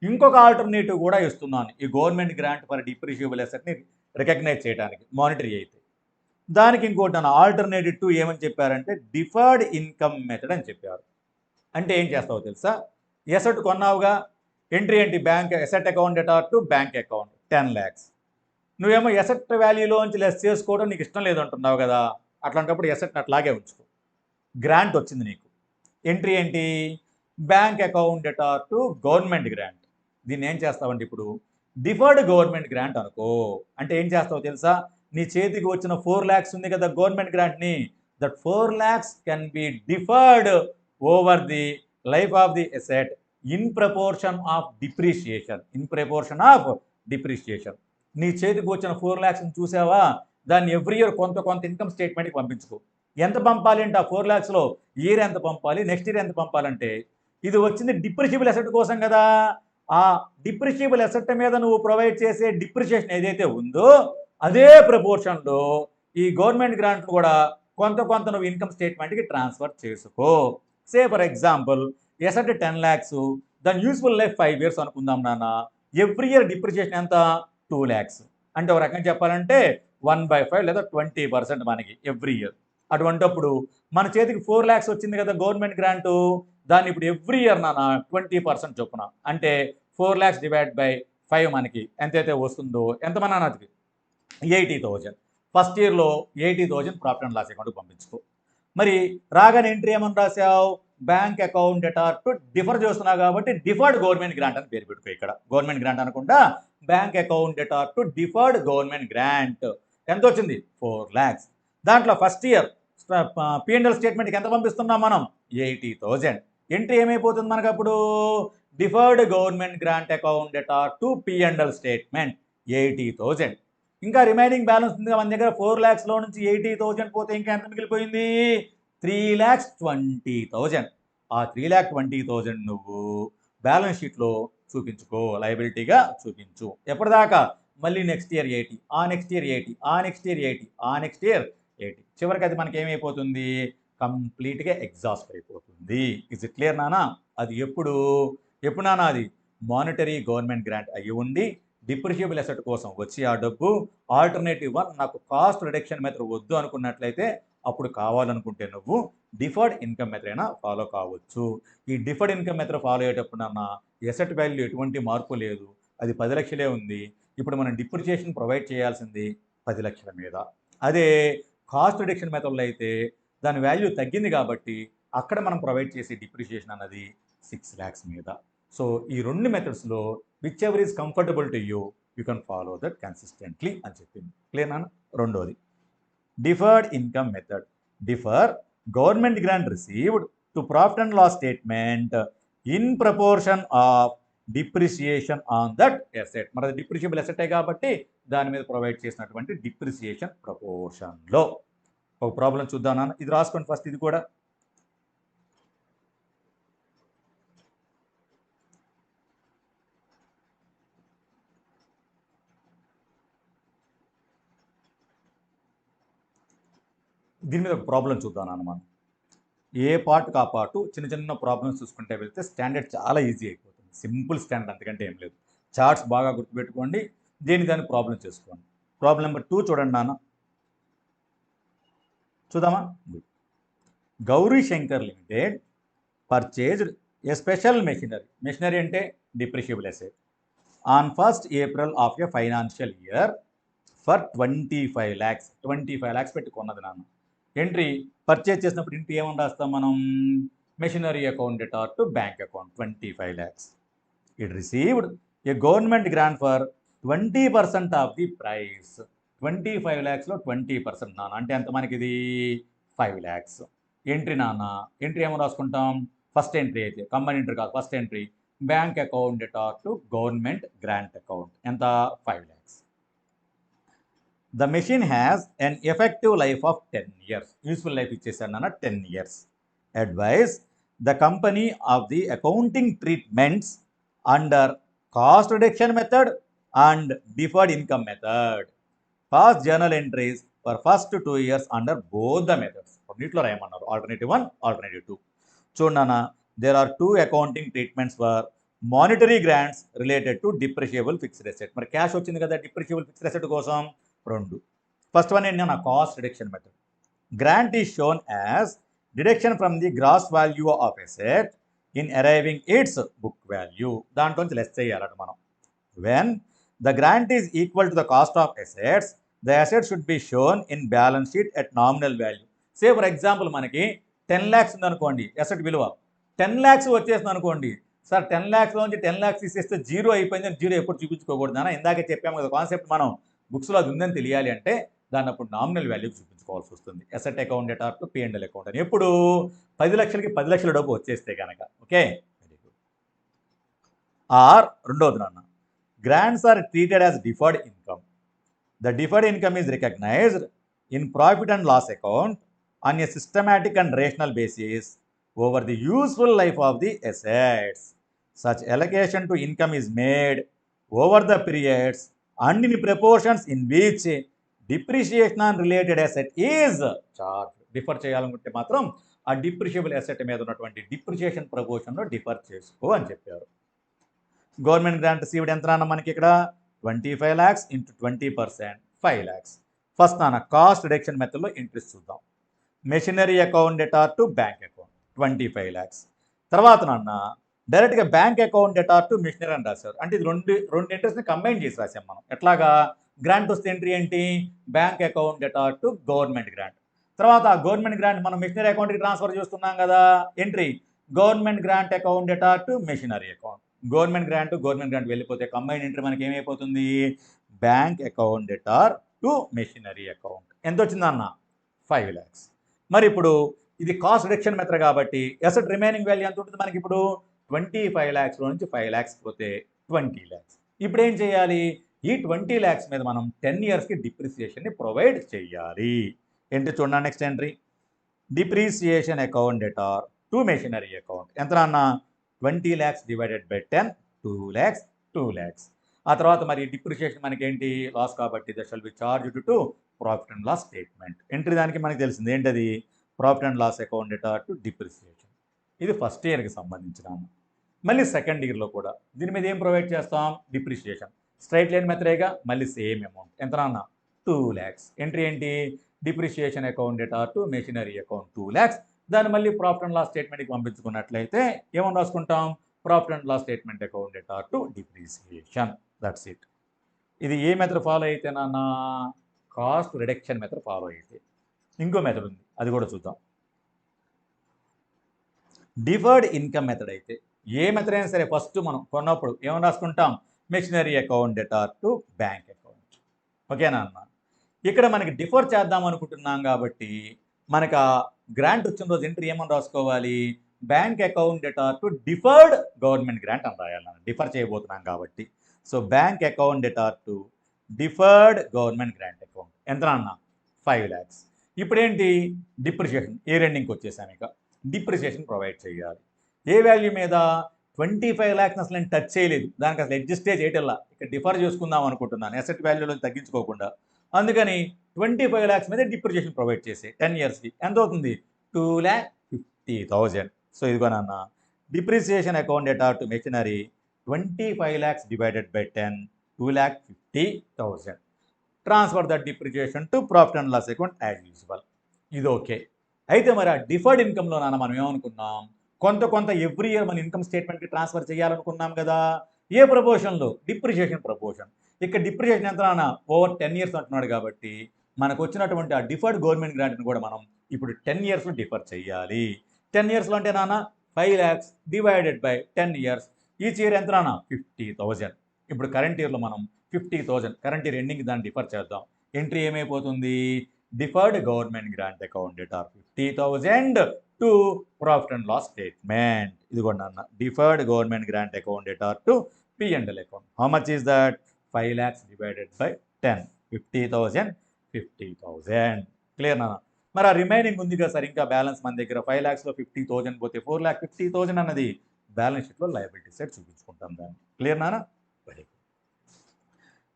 ఇంకొక ఆల్టర్నేటివ్ కూడా ఇస్తున్నాను, ఈ గవర్నమెంట్ గ్రాంట్ ఫర్ డిప్రిషియబుల్ ఎసెట్ని రికగ్నైజ్ చేయడానికి మానిటరీ అయితే. దానికి ఇంకోటి నన్ను ఆల్టర్నేటివ్ 2 ఏమని చెప్పారంటే, డిఫర్డ్ ఇన్కమ్ మెథడ్ అని చెప్పారు. అంటే ఏం చేస్తావో తెలుసా, ఎసెట్ కొన్నావుగా, ఎంట్రీ ఏంటి, bank asset account debtor to bank account 10 lakhs. నువ్వేమో ఎసెట్ వాల్యూలోంచి లెస్ చేసుకోవడం నీకు ఇష్టం లేదంటున్నావు కదా, అట్లాంటప్పుడు ఎసెట్ని అట్లాగే ఉంచుకో. గ్రాంట్ వచ్చింది నీకు, ఎంట్రీ ఏంటి, bank account debtor to government grant. దీన్ని ఏం చేస్తావంటే ఇప్పుడు డిఫర్డ్ గవర్నమెంట్ గ్రాంట్ అనుకో. అంటే ఏం చేస్తావో తెలుసా, నీ చేతికి వచ్చిన 4 lakhs ఉంది కదా గవర్నమెంట్ గ్రాంట్ని, that 4 lakhs can be deferred over the life of the asset in proportion of depreciation. In proportion of depreciation. నీ చేతికి వచ్చిన 4 lakhs చూసావా, దాన్ని ఎవ్రీ ఇయర్ కొంత కొంత ఇన్కమ్ స్టేట్మెంట్కి పంపించుకో. ఎంత పంపాలి అంటే ఆ 4 lakhsలో ఇయర్ ఎంత పంపాలి, నెక్స్ట్ ఇయర్ ఎంత పంపాలంటే, ఇది వచ్చింది డిప్రిషియబుల్ ఎసెట్ కోసం కదా, ఆ డిప్రిషియబుల్ ఎసెట్ మీద నువ్వు ప్రొవైడ్ చేసే డిప్రిషియేషన్ ఏదైతే ఉందో అదే ప్రపోర్షన్లో ఈ గవర్నమెంట్ గ్రాంట్ కూడా కొంత కొంత నువ్వు ఇన్కమ్ స్టేట్మెంట్కి ట్రాన్స్ఫర్ చేసుకో. సే ఫర్ ఎగ్జాంపుల్ ఎసెట్ 10 lakhs, దాని యూస్ఫుల్ లైఫ్ 5 years అనుకుందాం నాన్న. ఎవ్రీ ఇయర్ డిప్రిషియేషన్ ఎంత, 2 lakhs. అంటే ఒక రకంగా చెప్పాలంటే 1/5 లేదా 20% మనకి ఎవ్రీ ఇయర్. అటువంటప్పుడు మన చేతికి 4 lakhs వచ్చింది కదా గవర్నమెంట్ గ్రాంటు, దాన్ని ఇప్పుడు ఎవ్రీ ఇయర్ నాన్న 20% చొప్పున, అంటే 4 lakhs డివైడ్ బై 5 మనకి ఎంతైతే వస్తుందో ఎంత మన అన్నది 80,000. ఫస్ట్ ఇయర్లో 80,000 ప్రాఫిట్ అండ్ లాస్ అకౌంట్కి పంపించుకో. మరి రాగానే ఎంట్రీ ఏమని రాసావు, bank account debtor to differ చేస్తున్నావు కాబట్టి డిఫర్డ్ గవర్నమెంట్ గ్రాంట్ అని పేరు పెట్టుకో. ఇక్కడ గవర్నమెంట్ గ్రాంట్ అనకుండా bank account debtor to deferred government grant. ఎంత వచ్చింది, 4 lakhs. దాంట్లో ఫస్ట్ ఇయర్ P&L స్టేట్మెంట్కి ఎంత పంపిస్తున్నాం మనం, 80,000. ఎంట్రీ ఏమైపోతుంది మనకు అప్పుడు, deferred government grant account debtor to P&L statement 80,000. ఇంకా రిమైనింగ్ బ్యాలెన్స్ ఉంది మన దగ్గర, 4 lakhsలో నుంచి 80,000 పోతే ఇంకా ఎంత మిగిలిపోయింది, 3,20,000. ఆ 3,20,000 నువ్వు బ్యాలెన్స్ షీట్లో చూపించుకో, లయబిలిటీగా చూపించు. ఎప్పటిదాకా, మళ్ళీ నెక్స్ట్ ఇయర్ 80, ఆ నెక్స్ట్ ఇయర్ 80, ఆ నెక్స్ట్ ఇయర్ 80, ఆ నెక్స్ట్ ఇయర్ 80. చివరికి అది మనకి ఏమైపోతుంది, కంప్లీట్గా ఎగ్జాస్ట్ అయిపోతుంది. ఇస్ ఇట్ క్లియర్ నానా? అది ఎప్పుడు నానా, అది మానిటరీ గవర్నమెంట్ గ్రాంట్ అయ్యి ఉండి డిప్రిషియబుల్ ఎసెట్ కోసం వచ్చి ఆ డబ్బు ఆల్టర్నేటివ్ 1 నాకు కాస్ట్ రిడక్షన్ మెథడ్ వద్దు అనుకున్నట్లయితే, అప్పుడు కావాలనుకుంటే నువ్వు డిఫర్డ్ ఇన్కమ్ మెథడ్ అయినా ఫాలో కావచ్చు. ఈ డిఫర్డ్ ఇన్కమ్ మెథడ్ ఫాలో అయ్యేటప్పుడు నాన్న ఎసెట్ వాల్యూ ఎటువంటి మార్పు లేదు, అది 10 లక్షలే ఉంది. ఇప్పుడు మనం డిప్రిషియేషన్ ప్రొవైడ్ చేయాల్సింది 10 లక్షల మీద. అదే కాస్ట్ రిడక్షన్ మెథడ్లో అయితే దాని వాల్యూ తగ్గింది కాబట్టి అక్కడ మనం ప్రొవైడ్ చేసే డిప్రిషియేషన్ అన్నది 6 lakhs మీద. సో ఈ రెండు మెథడ్స్లో whichever is comfortable to you can follow that consistently అని చెప్పింది. క్లియర్ నాన్న? రెండోది deferred income method. Defer government grant received to profit and loss statement in proportion of depreciation on that asset. మరి అది డిప్రిషియబుల్ ఎసెటే కాబట్టి దాని మీద ప్రొవైడ్ చేసినటువంటి డిప్రిసియేషన్ ప్రపోర్షన్లో. ఒక ప్రాబ్లం చూద్దాం నాన్న, ఇది రాసుకోండి ఫస్ట్. ఇది కూడా దీని మీద ఒక ప్రాబ్లం చూద్దాం నాన్న. మనం ఏ పార్ట్కి ఆ పార్టు చిన్న చిన్న ప్రాబ్లమ్స్ చూసుకుంటే వెళ్తే స్టాండర్డ్ చాలా ఈజీ అయిపోతుంది. సింపుల్ స్టాండర్డ్, అంతకంటే ఏం లేదు. చార్ట్స్ బాగా గుర్తుపెట్టుకోండి, దాని ప్రాబ్లం చేసుకోండి. ప్రాబ్లం నెంబర్ 2 చూడండి నాన్న, చూద్దామా? Gauri Shankar limited purchased a special machinery అంటే depreciable asset on 1st April of a financial year for 25 lakhs. 25 lakhs పెట్టి కొన్నది నాన్న. ఎంట్రీ పర్చేజ్ చేసినప్పుడు ఇంటి ఏమని రాస్తాం మనం? Machinery account debtor to bank account 25 lakhs. It received a government grant for 20% of the price. 25 lakhsలో 20% నాన్న, అంటే ఎంత మనకి ఇది 5 lakhs. ఎంట్రీ నాన్న, ఎంట్రీ ఏమో రాసుకుంటాం? ఫస్ట్ ఎంట్రీ అయితే కంబైన్ ఎంట్రీ కాదు, first entry bank account debtor to government grant account. ఎంత? 5 lakhs. The machine has an effective life of 10 years. Useful life ఇచ్చేసాను నాన్న 10 years. Advise the company of the accounting treatments under cost reduction method and deferred income method. Past journal entries for first 2 years under both the methods. రెండిట్లో రాయమన్నారు, alternative 1, alternative 2. చూడన్నా, there are 2 accounting treatments for monetary grants related to depreciable fixed asset. మరి cash వచ్చింది కదా depreciable fixed asset కోసం. రెండు. First one ఏంటన్నా? Cost reduction method. Grant is shown as deduction from the gross value of asset in arriving its book value. దాంట్లోంచి less చేయాలట మనం. When the grant is equal to the cost of assets, the asset should be shown in balance sheet at nominal value. Say for example మనకి 10 lakhs ఉందనుకోండి asset విలువ, 10 lakhs వచ్చేసింది అనుకోండి. Sir 10 lakhsలోంచి 10 lakhs తీసేస్తే zero అయిపోయిందని zero ఎప్పుడు చూపించుకోకూడదు అన్న. ఇందాకే చెప్పాము కదా కాన్సెప్ట్, మనం బుక్స్లో అది ఉందని తెలియాలి అంటే దాన్ని అప్పుడు నామినల్ వాల్యూ చూపించుకోవాల్సి వస్తుంది. Asset account debtor to P&L account అని. ఎప్పుడు 10 లక్షలకి 10 లక్షల డబ్బు వచ్చేస్తే కనుక. Okay, very good. ఆర్ రెండోది నాన్న, grants are treated as deferred income. The deferred income is recognised in profit and loss account on a systematic and rational basis over the useful life of the assets. Such allocation to income is made over the periods and in proportions in which depreciation on related asset is charged. Differ చేయాలనుకుంటే మాత్రం ఆ డిప్రిషియబుల్ asset మీద ఉన్నటువంటి depreciation ప్రపోర్షన్లో differ చేసుకో అని చెప్పారు. Government grant received ఎంత నాన్న మనకి ఇక్కడ? 25 lakhs ఇంటూ 20%, 5 lakhs. ఫస్ట్ నాన్న కాస్ట్ రిడక్షన్ మెథడ్లో ఇంట్రెస్ట్ చూద్దాం. Machinery account debtor to bank account 25 lakhs. తర్వాత నాన్న డైరెక్ట్గా bank account debtor to machinery అని రాశారు. అంటే ఇది రెండు ఇంట్రెస్ట్ని కంబైన్ చేసి రాసాం మనం. ఎట్లాగా? గ్రాంట్ వస్తే ఎంట్రీ ఏంటి? Bank account debtor to government grant. తర్వాత గవర్నమెంట్ గ్రాంట్ మనం మిషనరీ అకౌంట్కి ట్రాన్స్ఫర్ చేస్తున్నాం కదా, entry government grant account debtor to machinery account. Government grant వెళ్ళిపోతే కంబైన్ ఎంట్రీ మనకి ఏమైపోతుంది? Bank account debtor to machinery account. ఎంత వచ్చిందన్న? 5 lakhs. మరి ఇప్పుడు ఇది కాస్ట్ రిడక్షన్ మెథడ్ కాబట్టి అసెట్ రిమైనింగ్ వాల్యూ ఎంత ఉంటుంది మనకి? ఇప్పుడు 25 lakhsలో నుంచి 5 lakhs పోతే 20 lakhs. ఇప్పుడు ఏం చేయాలి? ఈ 20 lakhs మీద మనం 10 yearsకి డిప్రిసియేషన్ని ప్రొవైడ్ చేయాలి. ఏంటి చూడండి next entry, depreciation account debtor to machinery account. ఎంత అన్న? 20 lakhs divided by 10, 2 lakhs, 2 lakhs. ఆ తర్వాత మరి డిప్రిసియేషన్ మనకి ఏంటి? లాస్ కాబట్టి that shall be charged to profit and loss statement. Entry దానికి మనకి తెలిసింది ఏంటది? Profit and loss account debtor to depreciation. ఇది ఫస్ట్ ఇయర్కి సంబంధించిన. మళ్ళీ సెకండ్ ఇయర్లో కూడా దీని మీద ఏం ప్రొవైడ్ చేస్తాం? డిప్రిసియేషన్. స్ట్రైట్ లైన్ మెథడేగా, మళ్ళీ సేమ్ అమౌంట్. ఎంత నాన్న? 2 lakhs. ఎంట్రీ ఏంటి? Depreciation account debtor to machinery account 2 lakhs. దాన్ని మళ్ళీ ప్రాఫిట్ అండ్ లాస్ స్టేట్మెంట్కి పంపించుకున్నట్లయితే ఏమని రాసుకుంటాం? Profit and loss statement account debtor to depreciation. That's it. ఇది ఏ మెథడ్ ఫాలో అయితే నాన్న? కాస్ట్ రిడక్షన్ మెథడ్ ఫాలో అయితే. ఇంకో మెథడ్ ఉంది, అది కూడా చూద్దాం. డిఫర్డ్ ఇన్కమ్ మెథడ్ అయితే ఏ మెథడ్ అయినా సరే ఫస్ట్ మనం కొన్నప్పుడు ఏమని రాసుకుంటాం, machinery account debtor to bank account. ఓకేనా అన్న? ఇక్కడ మనకి డిఫర్ చేద్దాం అనుకుంటున్నాం కాబట్టి మనకు ఆ గ్రాంట్ వచ్చిన రోజు ఎంట్రీ ఏమని రాసుకోవాలి, bank account debtor to deferred government grant అని రాయాలి. డిఫర్ చేయబోతున్నాం కాబట్టి. So bank account debtor to deferred government grant account ఎంత అన్న, 5 lakhs. ఇప్పుడేంటి, డిప్రిషియేషన్ ఏ రెండింగ్కి వచ్చేసాను, ఇక డిప్రిషియేషన్ ప్రొవైడ్ చేయాలి. ఏ వాల్యూ మీద, 25 lakhs అసలు నేను టచ్ చేయలేదు, దానికి అసలు అడ్జస్టే చేయటల్లా, ఇక్కడ డిఫర్ చేసుకుందాం అనుకుంటున్నాను అసెట్ వాల్యూలో తగ్గించుకోకుండా. అందుకని 25 lakhs మీద డిప్రిషియేషన్ ప్రొవైడ్ చేసి 10 yearsకి ఎంత అవుతుంది, 2,50,000. సో ఇదిగో నాన్న, depreciation account debtor to machinery 25 lakhs divided by 10, 2,50,000. Transfer that depreciation to profit and loss account as usual. ఇది ఓకే. అయితే మరి ఆ డిఫర్డ్ ఇన్కమ్లో నాన్న మనం ఏమనుకున్నాం, కొంత ఎవ్రీ ఇయర్ మన ఇన్కమ్ స్టేట్మెంట్కి ట్రాన్స్ఫర్ చేయాలనుకున్నాం కదా. ఏ ప్రపోర్షన్లో, డిప్రిసియేషన్ ప్రపోర్షన్. ఇక్కడ డిప్రిసియేషన్ ఎంత నాన్న, ఓవర్ 10 years అంటున్నాడు కాబట్టి మనకు వచ్చినటువంటి ఆ డిఫర్డ్ గవర్నమెంట్ గ్రాంట్ని కూడా మనం ఇప్పుడు 10 yearsలో డిఫర్ చేయాలి. 10 yearsలో అంటే నాన్న 5 lakhs divided by 10 years. Each year ఎంత నాన్న, 50,000. ఇప్పుడు కరెంట్ ఇయర్లో మనం 50,000 కరెంట్ ఇయర్ ఎండింగ్ దాన్ని డిఫర్ చేద్దాం. ఎంట్రీ ఏమైపోతుంది, deferred government grant account debtor 50,000 to profit and loss statement. ఇదిగోండి అన్న, deferred government grant account debtor to P&L account. How much is that, 5 lakhs divided by 10, 50,000, 50,000. Clear నాన్న? మరి ఆ remaining ఉంది కదా సార్, ఇంకా బ్యాలెన్స్ మన దగ్గర 5 lakhsలో 50,000 పోతే 4,50,000 అన్నది బ్యాలెన్స్ షీట్లో లయబిలిటీ సైడ్ చూపించుకుంటాం దాన్ని. క్లియర్ నాన్న? Very good.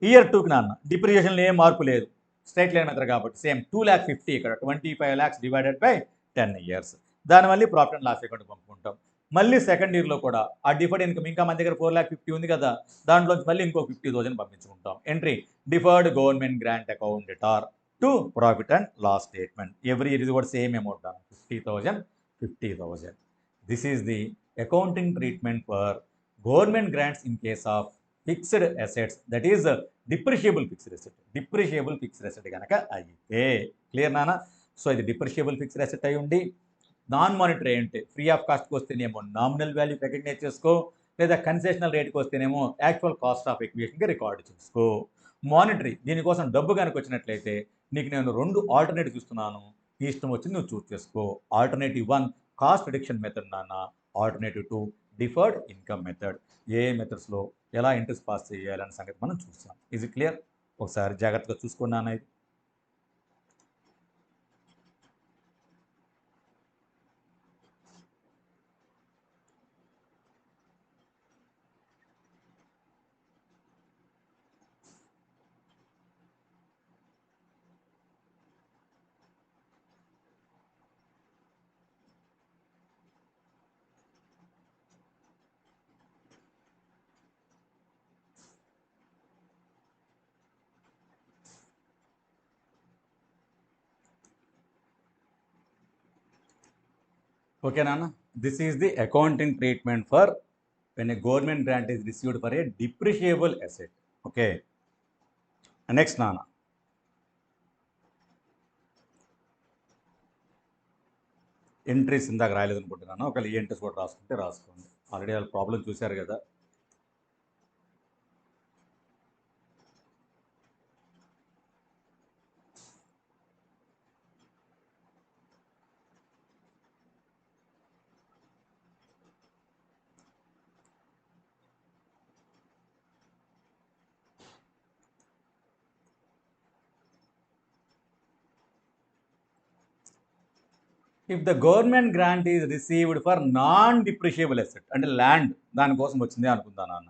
ఇయర్ 2కి నాన్న డిప్రిసియేషన్లో ఏం మార్పు లేదు, స్ట్రైట్ లైన్ మెథడ్ కాబట్టి సేమ్ 2,50,000 ఇక్కడ 25 lakhs డివైడెడ్ బై 10 years. దాని మళ్ళీ ప్రాఫిట్ అండ్ లాస్ అకౌంట్ పంపుకుంటాం. మళ్ళీ సెకండ్ ఇయర్లో కూడా ఆ డిఫర్డ్ ఇన్కమ్ ఇంకా మన దగ్గర 4,50,000 ఉంది కదా, దాంట్లోంచి మళ్ళీ ఇంకో 50,000 పంపించుకుంటాం. Entry, deferred government grant account debtor to profit and loss statement. Every year ఇది కూడా same amount, 50,000, 50,000. This is the accounting treatment for government grants in case of fixed assets, that is depreciable fixed asset. Depreciable fixed asset కనుక అయితే. Clear నానా? So ఇది డిప్రిషియబుల్ fixed asset అయి ఉండి, non monetary అంటే free of కాస్ట్కి వస్తేనేమో nominal value recognise చేసుకో, లేదా కన్సెషనల్ రేట్కి వస్తేనేమో యాక్చువల్ కాస్ట్ ఆఫ్ ఎక్విజిషన్గా రికార్డు చేసుకో. మానిటరీ దీనికోసం డబ్బు కనుక వచ్చినట్లయితే నీకు నేను 2 ఆల్టర్నేటివ్ ఇస్తున్నాను, నీ ఇష్టం వచ్చింది నువ్వు చూస్ చేసుకో. ఆల్టర్నేటివ్ 1 కాస్ట్ రిడక్షన్ మెథడ్ నాన్న, ఆల్టర్నేటివ్ 2 డిఫర్డ్ ఇన్కమ్ మెథడ్. ఏ మెథడ్స్లో ఎలా ఇంట్రెస్ట్ పాస్ చేయాలనే సంగతి మనం చూసాం. Is it clear? ఒకసారి జాగ్రత్తగా చూసుకున్నాను ఇది. Okay, Nana. This is the accounting treatment for when a government grant is received for a depreciable asset. Okay. Next, Nana. Entries ఇందాక రాయలేదు అనుకుంటున్నాను, ఒకవేళ ఈ ఎంట్రీస్ కూడా రాసుకుంటే రాసుకోండి. ఆల్రెడీ వాళ్ళ ప్రాబ్లం చూశారు కదా. If the government grant is received for non depreciable asset, అంటే ల్యాండ్ దానికోసం వచ్చింది అనుకుందాను అన్న.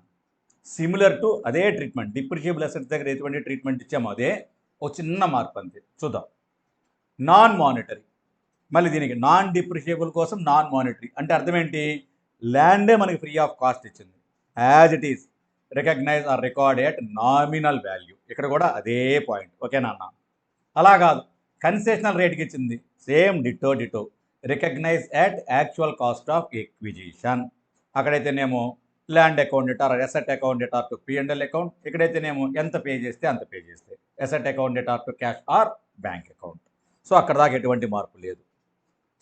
సిమిలర్ టు అదే ట్రీట్మెంట్, డిప్రిషియబుల్ అసెట్స్ దగ్గర ఎటువంటి ట్రీట్మెంట్ ఇచ్చామో అదే, ఒక చిన్న మార్పు అంతే. చూద్దాం. నాన్ మానిటరీ, మళ్ళీ దీనికి నాన్ డిప్రిషియబుల్ కోసం నాన్ మానిటరీ అంటే అర్థం ఏంటి, ల్యాండే మనకి ఫ్రీ ఆఫ్ కాస్ట్ ఇచ్చింది, as it is recognise or record at nominal value. ఇక్కడ కూడా అదే పాయింట్. ఓకేనా అన్న? అలా కాదు, కన్సెషనల్ రేట్కి ఇచ్చింది, same ditto recognise at actual cost of acquisition. అక్కడైతేనేమో land account debtor asset account debtor to P&L account, ఇక్కడైతేనేమో ఎంత పే చేస్తే అంత పే చేస్తే asset account debtor to cash or bank account. So అక్కడ దాకా ఎటువంటి మార్పు లేదు.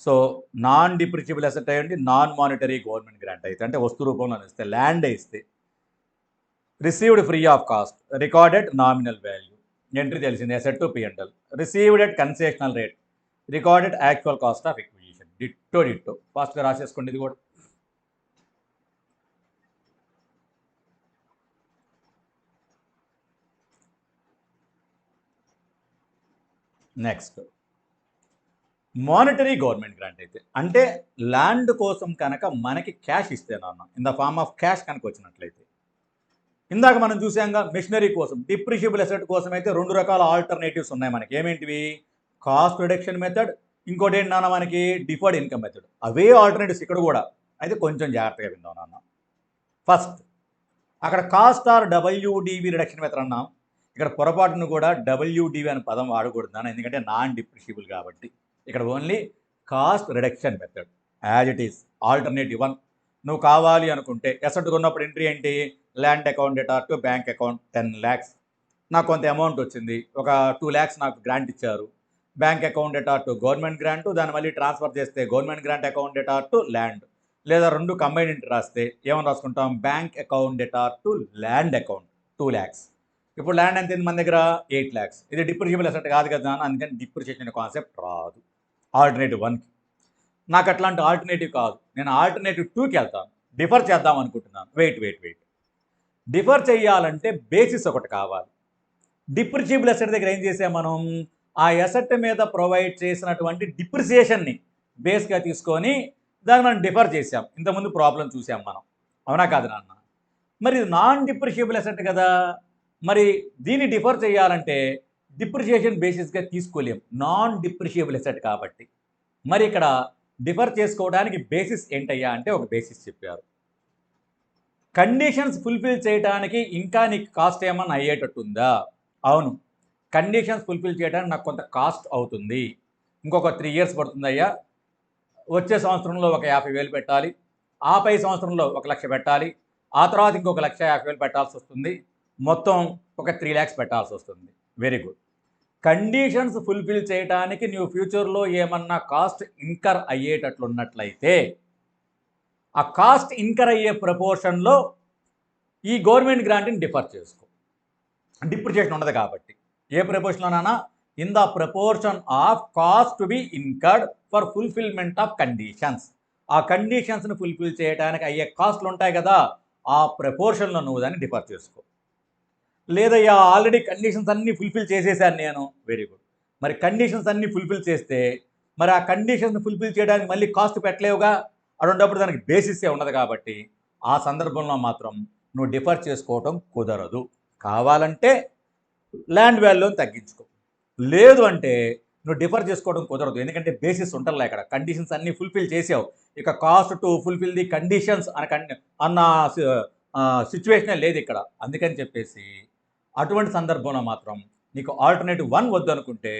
సో నాన్ డిప్రిషియబుల్ అసెట్ అయ్యండి, నాన్ మానిటరీ గవర్నమెంట్ గ్రాంట్ అయితే అంటే వస్తు రూపంలో ఇస్తే, ల్యాండ్ ఇస్తే received free of cost, recorded nominal value, entry తెలిసింది asset to పిఎండల్, received at concessional rate, recorded actual cost of acquisition. Ditto ఫాస్ట్గా రాసేసుకోండి ఇది కూడా. నెక్స్ట్ మానిటరీ గవర్నమెంట్ గ్రాంట్ అయితే అంటే ల్యాండ్ కోసం కనుక మనకి క్యాష్ ఇస్తే నాన్న in the form of cash కనుక వచ్చినట్లయితే, ఇందాక మనం చూసాంగా మిషనరీ కోసం డిప్రిషియబుల్ అసెట్ కోసం అయితే 2 రకాల ఆల్టర్నేటివ్స్ ఉన్నాయి మనకి. ఏమేంటివి? కాస్ట్ రిడక్షన్ మెథడ్, ఇంకోటి ఏంటి నాన్న మనకి డిఫర్డ్ ఇన్కమ్ మెథడ్. అవే ఆల్టర్నేటివ్స్ ఇక్కడ కూడా, అయితే కొంచెం జాగ్రత్తగా విందాం నాన్న. ఫస్ట్ అక్కడ cost or WDV reduction method అన్నాం, ఇక్కడ పొరపాటును కూడా డబ్ల్యూడివి అనే పదం వాడకూడదు నాన్న, ఎందుకంటే నాన్ డిప్రిషియబుల్ కాబట్టి. ఇక్కడ only cost reduction method as it is. Alternative 1 నువ్వు కావాలి అనుకుంటే ఎసెట్ కొన్నప్పుడు ఎంట్రీ ఏంటి? Land account debtor to bank account 10 lakhs, నాకు కొంత అమౌంట్ వచ్చింది, ఒక 2 lakhs నాకు గ్రాంట్ ఇచ్చారు. Bank account debtor to government grant, దాన్ని మళ్ళీ ట్రాన్స్ఫర్ చేస్తే government grant account debtor to land, లేదా 2 కంబైన్ ఎంట్రీ రాస్తే ఏమని రాసుకుంటాం? Bank account debtor to land account 2 lakhs. ఇప్పుడు ల్యాండ్ ఎంత మన దగ్గర? 8 lakhs. ఇది డిప్రిషియబుల్ అసెట్ కాదు కదా, అందుకని డిప్రిషియేషన్ కాన్సెప్ట్ రాదు ఆల్టర్నేటివ్ 1కి. నాకు అట్లాంటి ఆల్టర్నేటివ్ కాదు, నేను ఆల్టర్నేటివ్ 2కి వెళ్తాను, డిఫర్ చేద్దాం అనుకుంటున్నాను. వెయిట్ డిఫర్ చేయాలంటే బేసిస్ ఒకటి కావాలి. డిప్రిషియబుల్ అసెట్ దగ్గర ఏం చేసాం మనం? ఆ అసెట్ మీద ప్రొవైడ్ చేసినటువంటి డిప్రిసియేషన్ని బేస్గా తీసుకొని దాన్ని మనం డిఫర్ చేసాం. ఇంతకుముందు ప్రాబ్లం చూసాం మనం, అవునా కాదు నాన్న? మరి ఇది నాన్ డిప్రిషియబుల్ అసెట్ కదా, మరి దీన్ని డిఫర్ చేయాలంటే డిప్రిషియేషన్ బేసిస్గా తీసుకోలేం, నాన్ డిప్రిషియబుల్ అసెట్ కాబట్టి. మరి ఇక్కడ డిఫర్ చేసుకోవడానికి బేసిస్ ఏంటయ్యా అంటే ఒక బేసిస్ చెప్పారు. కండిషన్స్ ఫుల్ఫిల్ చేయడానికి ఇంకా నీకు కాస్ట్ ఏమన్నా అయ్యేటట్టుందా? అవును, కండిషన్స్ ఫుల్ఫిల్ చేయడానికి నాకు కొంత కాస్ట్ అవుతుంది, ఇంకొక 3 years పడుతుంది అయ్యా. వచ్చే సంవత్సరంలో ఒక 50,000 పెట్టాలి, ఆ పై సంవత్సరంలో 1,00,000 పెట్టాలి, ఆ తర్వాత ఇంకొక 1,50,000 పెట్టాల్సి వస్తుంది, మొత్తం ఒక 3 lakhs పెట్టాల్సి వస్తుంది. Very good. కండిషన్స్ ఫుల్ఫిల్ చేయడానికి నువ్వు ఫ్యూచర్లో ఏమన్నా కాస్ట్ ఇన్కర్ అయ్యేటట్లున్నట్లయితే ఆ కాస్ట్ ఇన్కర్ అయ్యే ప్రపోర్షన్లో ఈ గవర్నమెంట్ గ్రాంట్ని డిఫర్ చేసుకో. డిప్రిషియేషన్ ఉండదు కాబట్టి. ఏ ప్రపోర్షన్లోనైనా? In the proportion of cost to be incurred for fulfilment of conditions. ఆ కండిషన్స్ని ఫుల్ఫిల్ చేయడానికి అయ్యే కాస్ట్లు ఉంటాయి కదా, ఆ ప్రపోర్షన్లో నువ్వు దాన్ని డిఫర్ చేసుకో. లేదయ్యా ఆల్రెడీ కండిషన్స్ అన్నీ ఫుల్ఫిల్ చేసేసాను నేను. Very good. మరి కండిషన్స్ అన్నీ ఫుల్ఫిల్ చేస్తే మరి ఆ కండిషన్స్ని ఫుల్ఫిల్ చేయడానికి మళ్ళీ కాస్ట్ పెట్టలేవుగా, అటువంటిప్పుడు దానికి బేసిసే ఉండదు కాబట్టి ఆ సందర్భంలో మాత్రం నువ్వు డిఫర్ చేసుకోవటం కుదరదు. కావాలంటే ల్యాండ్ వాల్యూని తగ్గించుకో, లేదు అంటే నువ్వు డిఫర్ చేసుకోవడం కుదరదు, ఎందుకంటే బేసిస్ ఉంటలే ఇక్కడ. కండిషన్స్ అన్నీ ఫుల్ఫిల్ చేసావు, ఇక cost to fulfil the conditions అన్న సిచ్యువేషనే లేదు ఇక్కడ. అందుకని చెప్పేసి అటువంటి సందర్భంలో మాత్రం నీకు ఆల్టర్నేటివ్ 1 వద్దు అనుకుంటే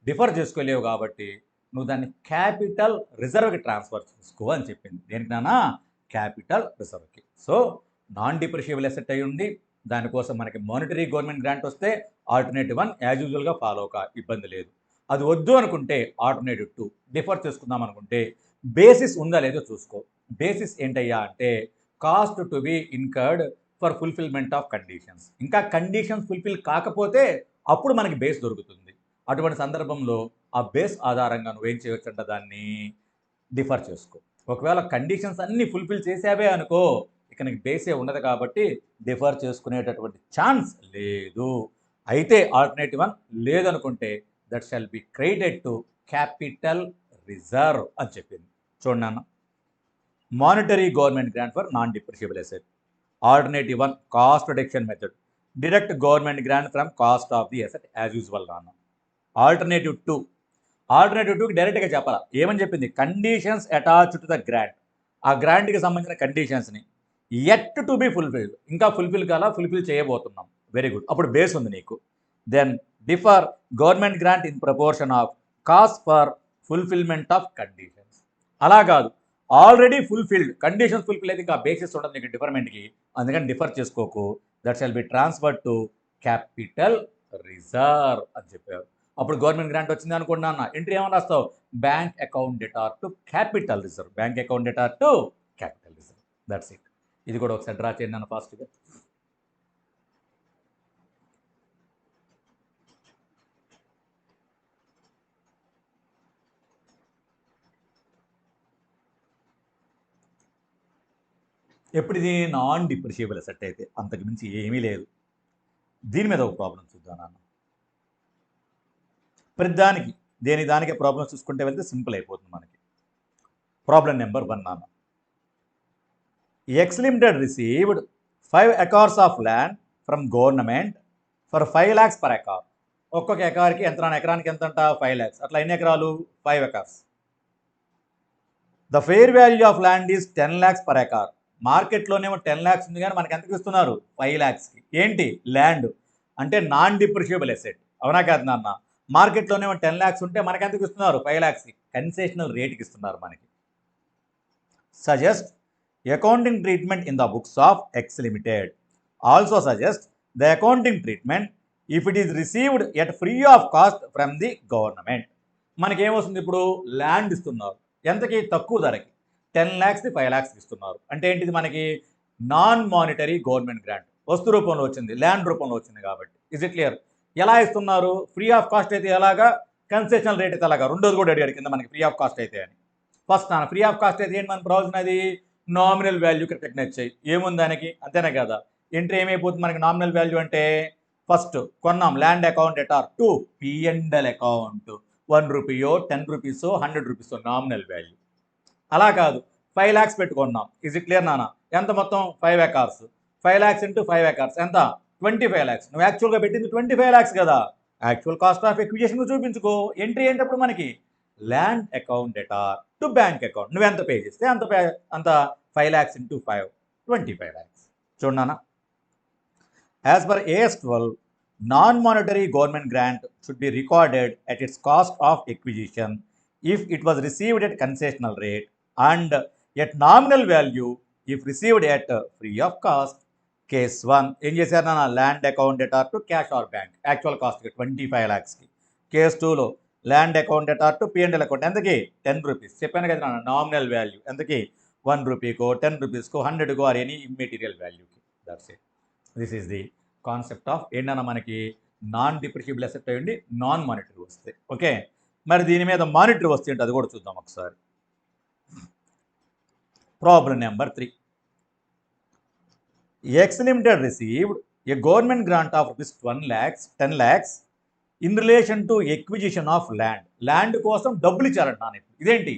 డిఫర్ చేసుకోలేవు కాబట్టి నువ్వు దాన్ని క్యాపిటల్ రిజర్వ్కి ట్రాన్స్ఫర్ చేసుకో అని చెప్పింది. దేనికి నానా? Capital రిజర్వ్కి. So non depreciable asset అయి ఉండి దానికోసం మనకి మానిటరీ గవర్నమెంట్ గ్రాంట్ వస్తే ఆల్టర్నేటివ్ 1 యాజ్ యూజువల్గా ఫాలో కా, ఇబ్బంది లేదు. అది వద్దు అనుకుంటే ఆల్టర్నేటివ్ 2 డిఫర్ చేసుకుందాం అనుకుంటే బేసిస్ ఉందా లేదో చూసుకో. బేసిస్ ఏంటయ్యా అంటే cost to be incurred for fulfilment of conditions. ఇంకా కండిషన్స్ ఫుల్ఫిల్ కాకపోతే అప్పుడు మనకి బేస్ దొరుకుతుంది. అటువంటి సందర్భంలో ఆ బేస్ ఆధారంగా నువ్వేం చేయవచ్చు అంటే దాన్ని డిఫర్ చేసుకో. ఒకవేళ కండిషన్స్ అన్నీ ఫుల్ఫిల్ చేసావే అనుకో, ఇక నీకు బేసే ఉండదు కాబట్టి డిఫర్ చేసుకునేటటువంటి ఛాన్స్ లేదు. అయితే ఆల్టర్నేటివ్ 1 లేదనుకుంటే that shall be credited to capital reserve అని చెప్పింది. చూడండి అన్న, monetary government grant for non depreciable asset. Alternative 1 cost reduction method, deduct government grant from cost of the asset as usual రాను. Alternative 2కి డైరెక్ట్గా చెప్పాలా, ఏమని చెప్పింది? Conditions attached to the grant. ఆ గ్రాంట్కి సంబంధించిన కండిషన్స్ని ఎట్ టు బి ఫుల్ఫిల్డ్, ఇంకా ఫుల్ఫిల్ కాలా, ఫుల్ఫిల్ చేయబోతున్నాం. వెరీ గుడ్, అప్పుడు బేస్ ఉంది నీకు. Then differ government grant in proportion of cost for fulfilment of conditions. అలా కాదు, ఆల్రెడీ ఫుల్ఫిల్డ్, కండిషన్స్ ఫుల్ఫిల్ అయితే ఇంకా బేసిస్ ఉండదు నీకు డిఫర్మెంట్కి, అందుకని డిఫర్ చేసుకోకు. That shall be transfer to capital reserve అని చెప్పారు. అప్పుడు గవర్నమెంట్ గ్రాంట్ వచ్చింది అనుకోండి అన్న, ఎంట్రీ ఏమని రాస్తావు? Bank account debtor to capital reserve, bank account debtor to capital reserve. That's it. ఇది కూడా ఒకసారి డ్రా చేయండి అన్న ఫాస్ట్గా. ఎప్పుడు ఇది నాన్ డిప్రిషియబుల్ అసెట్ అయితే, అంతకు మించి ఏమీ లేదు. దీని మీద ఒక ప్రాబ్లం చూద్దాం నాన్న. ప్రతిదానికి దానికే ప్రాబ్లమ్స్ చూసుకుంటే వెళ్తే సింపుల్ అయిపోతుంది మనకి. ప్రాబ్లం నెంబర్ 1 నాన్న. X limited received 5 acres of land from government for 5 lakhs per acre. ఒక్కొక్క ఎకరానికి ఎంత నాన్న? ఎకరానికి ఎంత అంట? 5 lakhs. అట్లా ఎన్ని ఎకరాలు? 5 acres. The fair value of land is 10 lakhs per acre. మార్కెట్లోనేమో 10 lakhs ఉంది, కానీ మనకి ఎంతకు ఇస్తున్నారు? 5 lakhsకి. ఏంటి? ల్యాండ్ అంటే నాన్ డిప్రిషియబుల్ అసెట్, అవునా కాదు నాన్న? మార్కెట్లోనేమో 10 lakhs ఉంటే మనకి ఎంతకు ఇస్తున్నారు? 5 lakhsకి. కన్సెషనల్ రేట్కి ఇస్తున్నారు మనకి. Suggest accounting treatment in the books of X limited. Also suggest the accounting treatment if it is received at free of cost from the government. మనకేమొస్తుంది? ఇప్పుడు ల్యాండ్ ఇస్తున్నారు, ఎంతకి? తక్కువ ధరకి. 10 lakhsది 5 lakhsకి ఇస్తున్నారు. అంటే ఏంటిది? మనకి నాన్ మానిటరీ గవర్నమెంట్ గ్రాంట్, వస్తు రూపంలో వచ్చింది, ల్యాండ్ రూపంలో వచ్చింది కాబట్టి. Is it clear? ఎలా ఇస్తున్నారు? ఫ్రీ ఆఫ్ కాస్ట్ అయితే ఎలాగా, కన్సెషనల్ రేట్ అయితే అలాగా. రెండోది కూడా అడిగాడు కింద మనకి, ఫ్రీ ఆఫ్ కాస్ట్ అయితే అని. ఫస్ట్ నాన్న, ఫ్రీ ఆఫ్ కాస్ట్ అయితే ఏంటి మన ప్రొవిజన్? అది నామినల్ వాల్యూకి రికగ్నైజ్ చేయి. ఏముంది దానికి? అంతేనే కదా. ఎంట్రీ ఏమైపోతుంది మనకి? నామినల్ వాల్యూ అంటే ఫస్ట్ కొన్నాం land account debtor to P&L account, 1 రూపీయో 10 రూపీసో 100 రూపీసో నామినల్ వాల్యూ. అలా కాదు, 5 lakhs పెట్టుకున్నాం. ఇజ్ ఇట్ క్లియర్ నాన్న? ఎంత మొత్తం? 5 acres. 5 lakhs ఇంటూ 5 acres ఎంత? 25 lakhs. నువ్వు యాక్చువల్గా పెట్టింది 25 lakhs కదా. యాక్చువల్ కాస్ట్ ఆఫ్ ఎక్విజిషన్ చూపించుకో. ఎంట్రీ ఏంటప్పుడు మనకి? Land account debtor to bank account. నువ్వు ఎంత పే చేస్తే అంత 5 lakhs ఇంటూ 5, 25 lakhs. చూడన్నా, as per AS 12, non monetary government grant should be recorded at its cost of acquisition if it was received at concessional rate and at nominal value if received at free of cost. Case 1 ఏం చేశారు నాన్న? Land account debtor to cash or bank, actual కాస్ట్కి 25 lakhsకి. Case 2లో land account debtor to P&L account, ఎంతకి? 10 rupees. చెప్పాను కదా నాన్న, నామినల్ వాల్యూ ఎంతకి? 1 రూపీకో 10 రూపీస్కో 100కో ఆర్ ఎనీ ఇమ్మెటీరియల్ వాల్యూకి. That's it. This is the concept of ఏంటన్నా మనకి నాన్ డిప్రిషియబుల్ అసెట్ అయ్యండి నాన్ మానిటరీ వస్తే. ఓకే, మరి దీని మీద మానిటరీ వస్తే ఏంటి అది కూడా చూద్దాం ఒకసారి. Problem number 3. X limited received a government grant of ₹10 lakhs in relation to acquisition of land. Land కోసం డబ్బులు ఇచ్చారంట నాన్న. ఇదేంటి?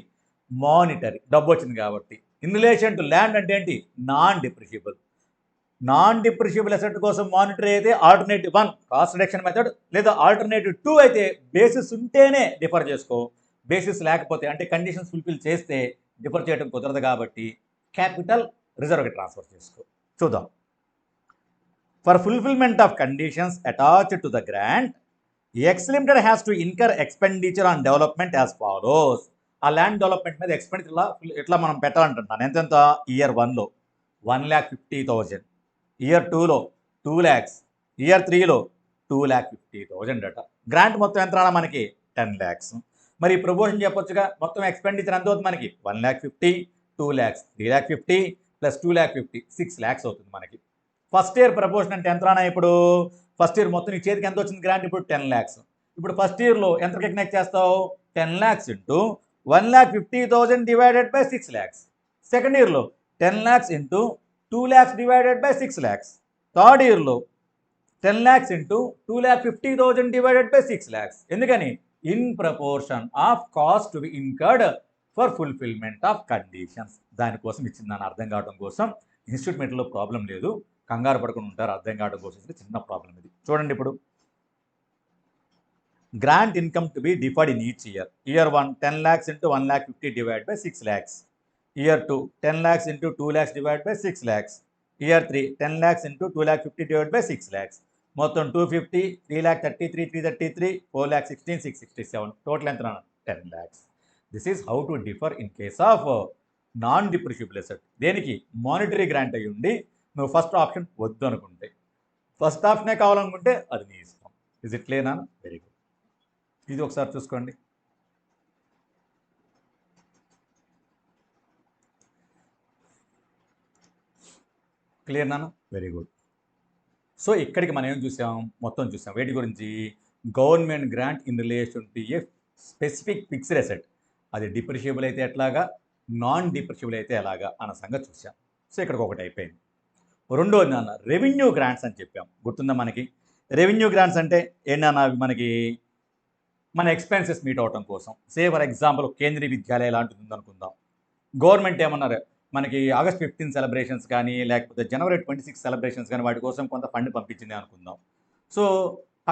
మానిటరీ, డబ్బు వచ్చింది కాబట్టి. ఇన్ రిలేషన్ టు ల్యాండ్ అంటే ఏంటి? నాన్ డిప్రిషియబుల్. నాన్ డిప్రిషియబుల్ అసెట్ కోసం మానిటరీ అయితే ఆల్టర్నేటివ్ 1 కాస్ట్ రిడక్షన్ మెథడ్, లేదా ఆల్టర్నేటివ్ 2 అయితే బేసిస్ ఉంటేనే డిఫర్ చేసుకో. బేసిస్ లేకపోతే అంటే కండిషన్స్ ఫుల్ఫిల్ చేస్తే డిఫర్ చేయడం కుదరదు కాబట్టి క్యాపిటల్ రిజర్వ్కి ట్రాన్స్ఫర్ చేసుకో. చూద్దాం. For fulfilment of conditions attached to the grant, X limited has to incur expenditure on development as follows. ఆ ల్యాండ్ డెవలప్మెంట్ మీద ఎక్స్పెండిచర్ ఎట్లా మనం పెట్టాలంటున్నాను. ఎంతెంత? ఇయర్ 1లో 1,50,000, ఇయర్ 2లో 2 lakhs, ఇయర్ 3లో 2,50,000 అట. గ్రాంట్ మొత్తం ఎంత రానా మనకి? 10 lakhs. మరి ప్రపోర్షన్ చెప్పొచ్చుగా. మొత్తం ఎక్స్పెండిచర్ ఎంత అవుతుంది మనకి? 1,50,000, 2 lakhs, 3,50,000 ప్లస్ 2,50,000, 6 lakhs అవుతుంది మనకి. ఫస్ట్ ఇయర్ ప్రపోర్షన్ అంటే ఎంత రానా? ఇప్పుడు ఫస్ట్ ఇయర్ మొత్తం నీ చేతికి ఎంత వచ్చింది గ్రాంట్? ఇప్పుడు 10 lakhs. ఇప్పుడు ఫస్ట్ ఇయర్లో ఎంత రికగ్నైజ్ చేస్తావు? 10 lakhs into 1,50,000 divided by 6 lakhs. Second ఇయర్లో 10 lakhs into 2 lakhs divided by 6 lakhs. Third ఇయర్లో 10 lakhs into 2,50,000 divided by 6 lakhs. ఎందుకని? In proportion of cost to be incurred for fulfilment of conditions. దానికోసం ఇచ్చింది నన్ను అర్థం కావడం కోసం. ఇన్స్టిట్యూట్ మెటీరియల్లో ప్రాబ్లం లేదు, కంగారు పడుకుని ఉంటారు. అర్థం కావడం కోసం చిన్న ప్రాబ్లం ఇది. చూడండి, ఇప్పుడు grant income to be deferred in each year. Year 1 10 lakhs into 1,50,000 divide by 6 lakhs. Year 2 10 lakhs into 2 lakhs divide by 6 lakhs. Year 3 10 lakhs into 2,50,000 divide by 6 lakhs. మొత్తం 250, 3,33, 333, 4,16, 667. టోటల్ ఎంత? 10 lakhs. This is how to defer in case of non depreciable asset. దేనికి? Monetary grant అయ్యి ఉండి నువ్వు first option వద్దు అనుకుంటే, first ఆప్షనే కావాలనుకుంటే అది నీ ఇష్టం. ఇజ్ ఇట్ క్లియర్ నాన్న? Very good. ఇది ఒకసారి చూసుకోండి. క్లియర్ నాన్న? Very good. సో ఇక్కడికి మనం ఏం చూసాం, మొత్తం చూసాం. వేటి గురించి? Government grant in relation to A specific fixed asset. అది డిప్రిషియబుల్ అయితే ఎట్లాగా, నాన్ డిప్రిషియబుల్ అయితే ఎలాగా అన్న సంగతి చూసాం. సో ఇక్కడికి ఒకటి అయిపోయింది. రెండోది నాన్న రెవెన్యూ గ్రాంట్స్ అని చెప్పాం, గుర్తుందా మనకి? రెవెన్యూ గ్రాంట్స్ అంటే ఏంటన్నా? అవి మనకి మన ఎక్స్పెన్సెస్ మీట్ అవటం కోసం. సే ఫర్ ఎగ్జాంపుల్ కేంద్రీయ విద్యాలయ లాంటిది ఉందనుకుందాం. గవర్నమెంట్ ఏమన్నారు, మనకి ఆగస్ట్ 15 సెలబ్రేషన్స్ కానీ లేకపోతే జనవరి 26 సెలబ్రేషన్స్ కానీ వాటి కోసం కొంత ఫండ్ పంపించింది అనుకుందాం. సో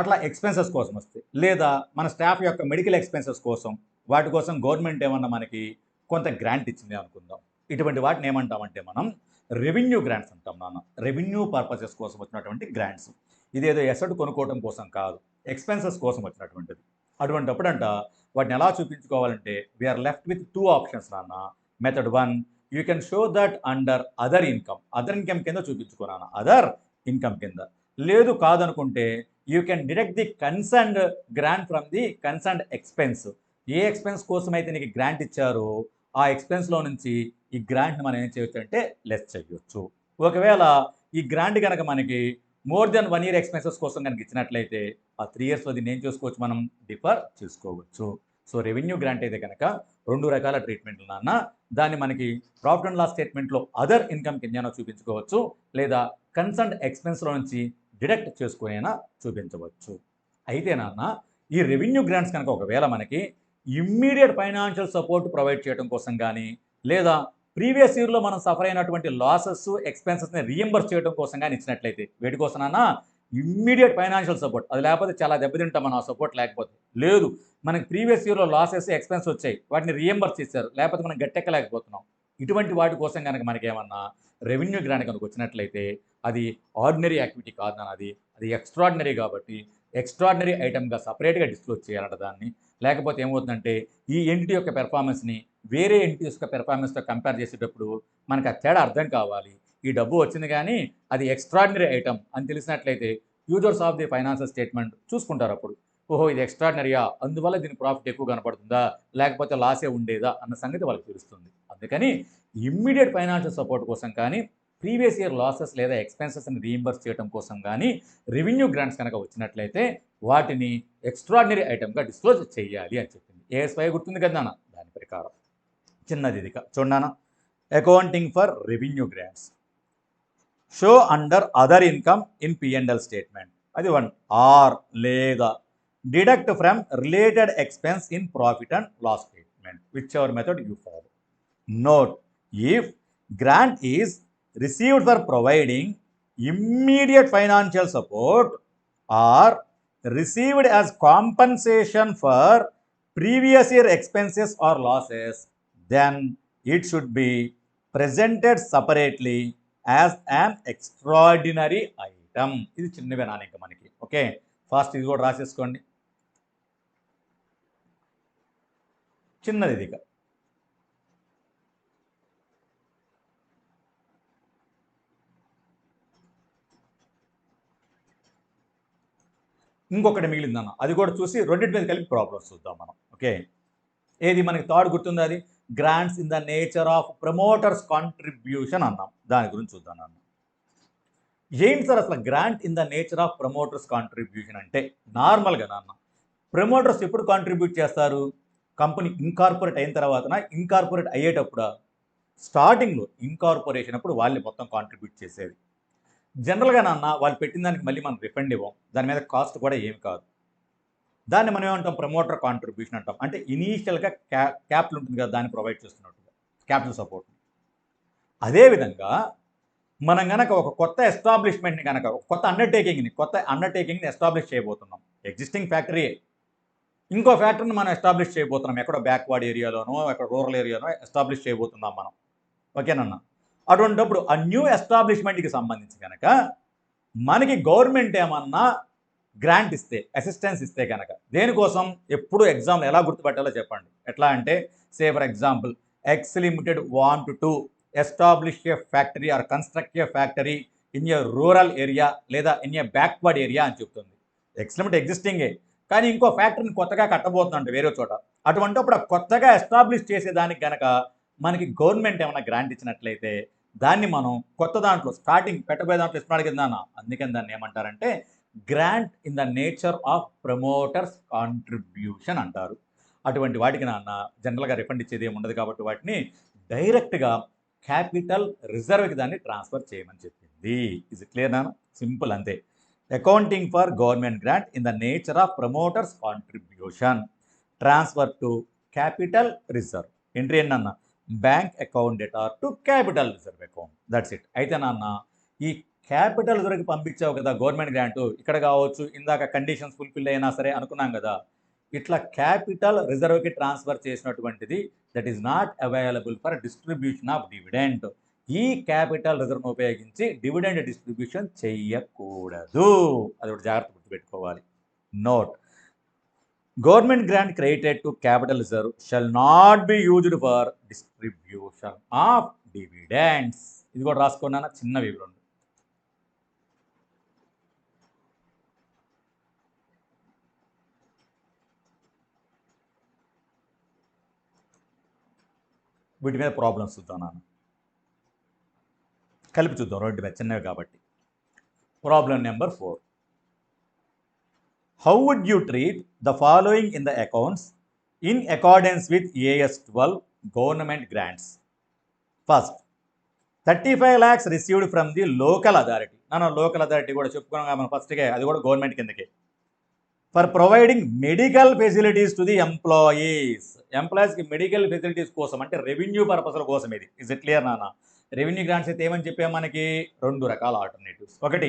అట్లా ఎక్స్పెన్సెస్ కోసం వస్తాయి. లేదా మన స్టాఫ్ యొక్క మెడికల్ ఎక్స్పెన్సెస్ కోసం, వాటి కోసం గవర్నమెంట్ ఏమన్నా మనకి కొంత గ్రాంట్ ఇచ్చింది అనుకుందాం. ఇటువంటి వాటిని ఏమంటామంటే మనం రెవెన్యూ గ్రాంట్స్ అంటాం నాన్న. రెవెన్యూ పర్పసెస్ కోసం వచ్చినటువంటి గ్రాంట్స్. ఇదేదో ఎసెట్ కొనుక్కోవడం కోసం కాదు, ఎక్స్పెన్సెస్ కోసం వచ్చినటువంటిది. అటువంటిప్పుడు అంట వాటిని ఎలా చూపించుకోవాలంటే వీఆర్ లెఫ్ట్ విత్ 2 ఆప్షన్స్ నాన్న. Method 1, you can show that under other income. Other income కింద చూపించుకున్నాను, అదర్ ఇన్కమ్ కింద. లేదు కాదనుకుంటే you can deduct the concerned grant from the concerned expense. ఏ ఎక్స్పెన్స్ కోసం అయితే నీకు గ్రాంట్ ఇచ్చారో ఆ ఎక్స్పెన్స్లో నుంచి ఈ గ్రాంట్ని మనం ఏం చేయొచ్చు అంటే లెస్ చేయొచ్చు. ఒకవేళ ఈ గ్రాంట్ కనుక మనకి మోర్ దెన్ 1 year ఎక్స్పెన్సెస్ కోసం కనుక ఇచ్చినట్లయితే ఆ 3 yearsలో దీన్ని ఏం చేసుకోవచ్చు, మనం డిఫర్ చేసుకోవచ్చు. సో రెవెన్యూ గ్రాంట్ అయితే కనుక 2 రకాల ట్రీట్మెంట్లు నాన్న. దాన్ని మనకి ప్రాఫిట్ అండ్ లాస్ స్టేట్మెంట్లో అదర్ ఇన్కమ్ కింద చూపించుకోవచ్చు, లేదా కన్సర్న్డ్ ఎక్స్పెన్స్లో నుంచి డిడక్ట్ చేసుకునైనా చూపించవచ్చు. అయితే నాన్న ఈ రెవెన్యూ గ్రాంట్స్ కనుక ఒకవేళ మనకి ఇమ్మీడియట్ ఫైనాన్షియల్ సపోర్ట్ ప్రొవైడ్ చేయడం కోసం కానీ, లేదా ప్రీవియస్ ఇయర్లో మనం సఫర్ అయినటువంటి లాసెస్ ఎక్స్పెన్సెస్ని రీఎంబర్స్ చేయడం కోసం కానీ ఇచ్చినట్లయితే, వేటి కోసమన్నా ఇమ్మీడియట్ ఫైనాన్షియల్ సపోర్ట్. అది లేకపోతే చాలా దెబ్బతింటాం మనం ఆ సపోర్ట్ లేకపోతే. లేదు మనకి ప్రీవియస్ ఇయర్లో లాసెస్ ఎక్స్పెన్స్ వచ్చాయి, వాటిని రీఎంబర్స్ చేశారు, లేకపోతే మనం గట్టెక్కలేకపోతున్నాం. ఇటువంటి వాటి కోసం కనుక మనకి ఏమన్నా రెవెన్యూ గ్రాంట్ కనుక వచ్చినట్లయితే అది ఆర్డినరీ యాక్టివిటీ కాదు నాన్న. అది ఎక్స్ట్రాడినరీ. కాబట్టి ఎక్స్ట్రాడినరీ ఐటమ్గా సపరేట్గా డిస్క్లోజ్ చేయాలంట దాన్ని. లేకపోతే ఏమవుతుందంటే ఈ ఎంటిటీ యొక్క పెర్ఫార్మెన్స్ని వేరే ఎంటిటీస్ యొక్క పెర్ఫార్మెన్స్తో కంపేర్ చేసేటప్పుడు మనకు ఆ తేడా అర్థం కావాలి. ఈ డబ్బు వచ్చింది కానీ అది ఎక్స్ట్రాడినరీ ఐటమ్ అని తెలిసినట్లయితే users of the financial statement చూసుకుంటారు అప్పుడు. ఓహో ఇది ఎక్స్ట్రాడినరీయా, అందువల్ల దీని ప్రాఫిట్ ఎక్కువ కనపడుతుందా, లేకపోతే లాసే ఉండేదా అన్న సంగతి వాళ్ళకి తెలుస్తుంది. అందుకని ఇమ్మీడియట్ ఫైనాన్షియల్ సపోర్ట్ కోసం కానీ, ప్రీవియస్ ఇయర్ లాసెస్ లేదా ఎక్స్పెన్సెస్ని రీయింబర్స్ చేయడం కోసం కానీ రెవెన్యూ గ్రాంట్స్ కనుక వచ్చినట్లయితే వాటిని ఎక్స్ట్రాడినరీ ఐటమ్గా డిస్క్లోజ్ చేయాలి అని చెప్పింది. ఏఎస్వై గుర్తుంది కదా నాన్న, దాని ప్రకారం. చిన్నది ఇది చూడనా, accounting for revenue grants show under other income in P&L statement. అది 1. ఆర్ లేదా deduct from related expense in profit and loss statement, whichever method you follow. Note, if grant is received for providing immediate financial support or received as compensation for previous year expenses or losses, then it should be presented separately as an extraordinary item. ఇది చిన్నవే నాన్న ఇంకా మనకి. Okay, fast ఇది కూడా రాసేసుకోండి. చిన్నది ఇది. ఇంకొకటి మిగిలిందన్న, అది కూడా చూసి రెండింటి మీద కలిపి ప్రాబ్లమ్స్ చూద్దాం మనం. ఓకే, ఏది మనకి థర్డ్ గుర్తుంది, అది grants in the nature of promoters contribution అన్నాం. దాని గురించి చూద్దాం అన్న. ఏంటి సార్ అసలు grant in the nature of promoters contribution అంటే? నార్మల్గా నాన్న ప్రమోటర్స్ ఎప్పుడు కాంట్రిబ్యూట్ చేస్తారు? కంపెనీ ఇన్కార్పొరేట్ అయిన తర్వాతన, ఇన్కార్పొరేట్ అయ్యేటప్పుడు, స్టార్టింగ్లో ఇన్కార్పొరేషన్ అప్పుడు వాళ్ళు మొత్తం కాంట్రిబ్యూట్ చేసేది. జనరల్గా నాన్న వాళ్ళు పెట్టిన దానికి మళ్ళీ మనం రిఫండ్ ఇవ్వం, దాని మీద కాస్ట్ కూడా ఏమి కాదు. దాన్ని మనం ఏమంటాం, ప్రమోటర్ కాంట్రిబ్యూషన్ అంటాం. అంటే ఇనీషియల్గా క్యాపిటల్ ఉంటుంది కదా, దాన్ని ప్రొవైడ్ చేస్తున్నట్టుగా క్యాపిటల్ సపోర్ట్. అదేవిధంగా మనం కనుక ఒక కొత్త ఎస్టాబ్లిష్మెంట్ని కనుక, ఒక కొత్త అండర్టేకింగ్ని ఎస్టాబ్లిష్ చేయబోతున్నాం. ఎగ్జిస్టింగ్ ఫ్యాక్టరీ ఇంకో ఫ్యాక్టరీని మనం ఎస్టాబ్లిష్ చేయబోతున్నాం, ఎక్కడో బ్యాక్వర్డ్ ఏరియాలోనో ఎక్కడ రూరల్ ఏరియాలో ఎస్టాబ్లిష్ చేయబోతున్నాం మనం. ఓకేనన్నా, అటువంటిప్పుడు ఆ న్యూ ఎస్టాబ్లిష్మెంట్కి సంబంధించి కనుక మనకి గవర్నమెంట్ ఏమన్నా గ్రాంట్ ఇస్తే, అసిస్టెన్స్ ఇస్తే కనుక, దేనికోసం ఎప్పుడు ఎగ్జామ్లో ఎలా గుర్తుపెట్టాలో చెప్పండి. ఎట్లా అంటే, say for example X limited want to establish a factory or construct a factory in a rural area లేదా ఇన్ ఏ బ్యాక్వర్డ్ ఏరియా అని చెప్తుంది. ఎక్స్ లిమిటెడ్ ఎగ్జిస్టింగే, కానీ ఇంకో ఫ్యాక్టరీని కొత్తగా కట్టబోతుందంట వేరే చోట. అటువంటప్పుడు ఆ కొత్తగా ఎస్టాబ్లిష్ చేసేదానికి గనక మనకి గవర్నమెంట్ ఏమైనా గ్రాంట్ ఇచ్చినట్లయితే దాన్ని మనం కొత్త దాంట్లో స్టార్టింగ్ పెట్టబోయే దాంట్లో ఇస్తున్నాడు కదా నాన్న, అందుకని దాన్ని ఏమంటారంటే grant in the nature of promoters contribution అంటారు. అటువంటి వాటికి నాన్న జనరల్గా రిఫండ్ ఇచ్చేది ఏమి ఉండదు కాబట్టి వాటిని డైరెక్ట్గా క్యాపిటల్ రిజర్వ్కి దాన్ని ట్రాన్స్ఫర్ చేయమని చెప్పింది. ఇస్ క్లియర్ నాన్న? సింపుల్ అంతే. Accounting for government grant in the nature of promoters contribution transfer to capital reserve. Entry ఏంటన్న bank account debtor to capital reserve account. That's it. అయితే నాన్న ఈ క్యాపిటల్ రిజర్వ్కి పంపించావు కదా గవర్నమెంట్ గ్రాంట్, ఇక్కడ కావచ్చు ఇందాక కండిషన్స్ ఫుల్ఫిల్ అయినా సరే అనుకున్నాం కదా, ఇట్లా క్యాపిటల్ రిజర్వ్కి ట్రాన్స్ఫర్ చేసినటువంటిది that is not available for distribution of dividend. ఈ క్యాపిటల్ రిజర్వ్ను ఉపయోగించి డివిడెండ్ డిస్ట్రిబ్యూషన్ చెయ్యకూడదు. అది ఒకటి జాగ్రత్త గుర్తుపెట్టుకోవాలి. Note, government grant credited to capital reserve shall not be used for distribution of dividends. ఇది కూడా రాసుకున్నాను, చిన్న వివరణ. వీటి మీద ప్రాబ్లమ్స్ చూద్దాం నాన్న, కలిపి చూద్దాం రెండు మీద చిన్నవి కాబట్టి. Problem number 4. How would you treat the following in the accounts in accordance with AS 12 government grants? First, 35 lakhs received from the local authority. మనం లోకల్ అథారిటీ కూడా చెప్పుకున్నాం మనం ఫస్ట్గా, అది కూడా గవర్నమెంట్ కిందకే. For providing medical facilities to the employees. ఎంప్లాయీస్కి medical facilities కోసం అంటే రెవెన్యూ పర్పస్ల కోసం ఇది. ఇస్ ఇట్ క్లియర్ నాన్న? రెవెన్యూ గ్రాంట్స్ అయితే ఏమని చెప్పాం మనకి, 2 రకాల ఆల్టర్నేటివ్స్. ఒకటి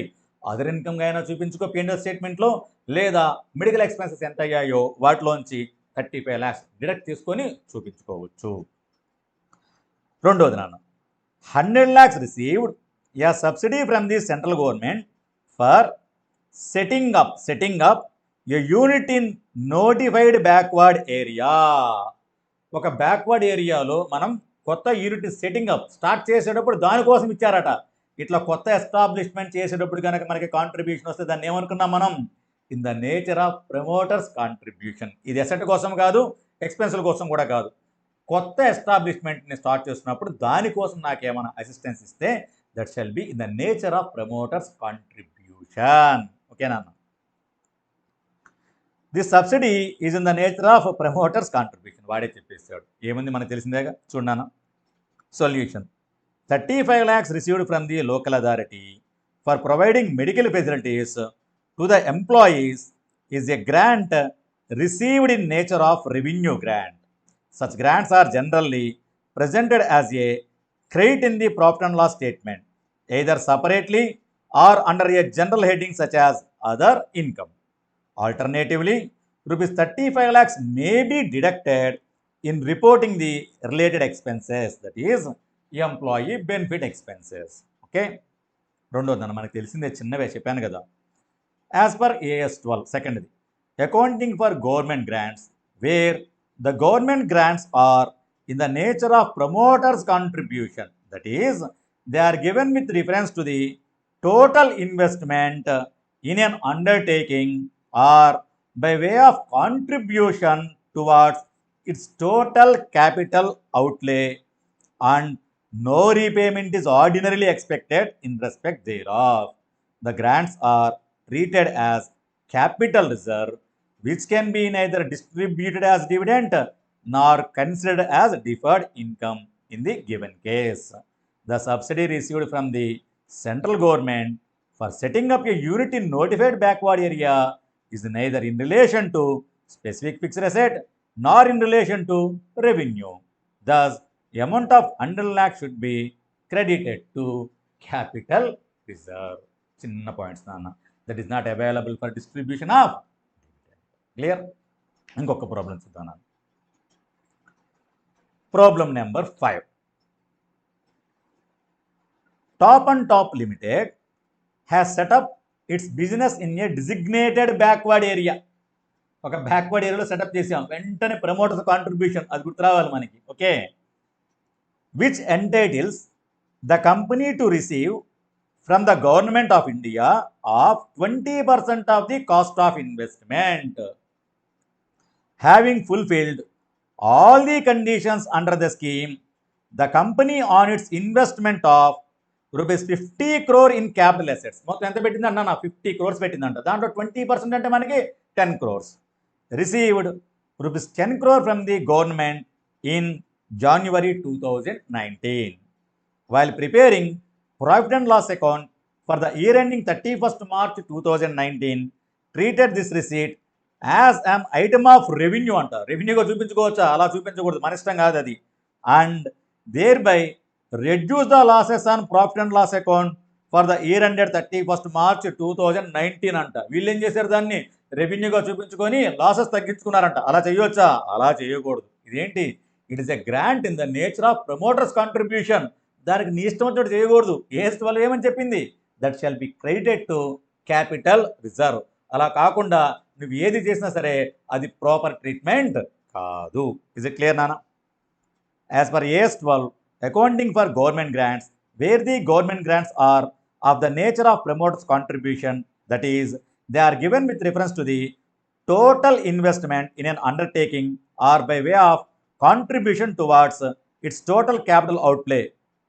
అదర్ ఇన్కమ్గా అయినా చూపించుకో P&L స్టేట్మెంట్లో, లేదా మెడికల్ ఎక్స్పెన్సెస్ ఎంత అయ్యాయో వాటిలోంచి 35 lakhs డిడక్ట్ తీసుకొని చూపించుకోవచ్చు. రెండోది నాన్న, 100 lakhs received yeah subsidy from the central government for setting up A unit in notified backward area. ఒక బ్యాక్వర్డ్ ఏరియాలో మనం కొత్త యూనిట్ సెట్టింగ్ అప్ స్టార్ట్ చేసేటప్పుడు దానికోసం ఇచ్చారట. ఇట్లా కొత్త ఎస్టాబ్లిష్మెంట్ చేసేటప్పుడు కనుక మనకి కాంట్రిబ్యూషన్ వస్తే దాన్ని ఏమనుకున్నాం మనం, in the nature of promoters contribution. ఇది ఎసెట్ కోసం కాదు, ఎక్స్పెన్సుల కోసం కూడా కాదు. కొత్త ఎస్టాబ్లిష్మెంట్ని స్టార్ట్ చేస్తున్నప్పుడు దానికోసం నాకేమైనా అసిస్టెన్స్ ఇస్తే that shall be in the nature of promoters contribution. ఓకేనా? This subsidy is in the nature of promoters contribution. వాడే చెప్పేస్తాడు. ఏముంది మనకు తెలిసిందేగా, చూడన్నా. Solution, 35 lakhs received from the local authority for providing medical facilities to the employees is a grant received in nature of revenue grant. Such grants are generally presented as a credit in the profit and loss statement, either separately or under a general heading such as other income. Alternatively, rupees 35 lakhs may be deducted in reporting the related expenses, that is employee benefit expenses. Okay, రెండోదన్న మనకు తెలిసిందే, చిన్నవే చెప్పాను కదా. As per AS 12 సెకండ్ది, accounting for government grants where the government grants are in the nature of promoters contribution, that is they are given with reference to the total investment in an undertaking or by way of contribution towards its total capital outlay, and no repayment is ordinarily expected in respect thereof. The grants are treated as capital reserve, which can be neither distributed as dividend nor considered as deferred income in the given case. The subsidy received from the central government for setting up a unit in notified backward area is neither in relation to specific fixed asset nor in relation to revenue. Thus, the amount of 100 lakhs should be credited to capital reserve. Chinna points nana, that is not available for distribution of. Clear? ఇంకొక problem చూద్దాం. Problem number 5. Top and top limited has set up its business in a designated backward area. ఒక backward ఏరియాలో setup చేసాం, వెంటనే promoters contribution అది గుర్తు రావాలి మనకి. Okay, which entitles the company to receive from the government of India of 20% of the cost of investment. having fulfilled all the conditions under the scheme, the company on its investment of rupees 50 crore in capital assets. మొత్తం ఎంత పెట్టింది అన్న 50 crores పెట్టిందంట. దాంట్లో 20% అంటే మనకి 10 crores. Received rupees 10 crore from the government in January 2019. While preparing profit and loss account for the year ending 31st March 2019, treated this receipt as an item of revenue అంట. రెవెన్యూగా చూపించుకోవచ్చా? అలా చూపించకూడదు, మన ఇష్టం కాదు అది. And thereby reduce the losses on profit and loss account for the year ended 31st March 2019 అంట. వీళ్ళు ఏం చేశారు? దాన్ని రెవెన్యూగా చూపించుకొని లాసెస్ తగ్గించుకున్నారంట. అలా చేయవచ్చా? అలా చేయకూడదు. ఇదేంటి? It is a grant in the nature of promoters contribution. దానికి నీ ఇష్టం వచ్చినట్టు చేయకూడదు. ఏస్ట్ వాళ్ళు ఏమని చెప్పింది? That shall be credited to capital reserve. అలా కాకుండా నువ్వు ఏది చేసినా సరే అది ప్రాపర్ ట్రీట్మెంట్ కాదు. ఇస్ ఇట్ క్లియర్ నానా? As per AS 12, accounting for government grants where the government grants are of the nature of promoters contribution, that is they are given with reference to the total investment in an undertaking or by way of contribution towards its total capital outlay.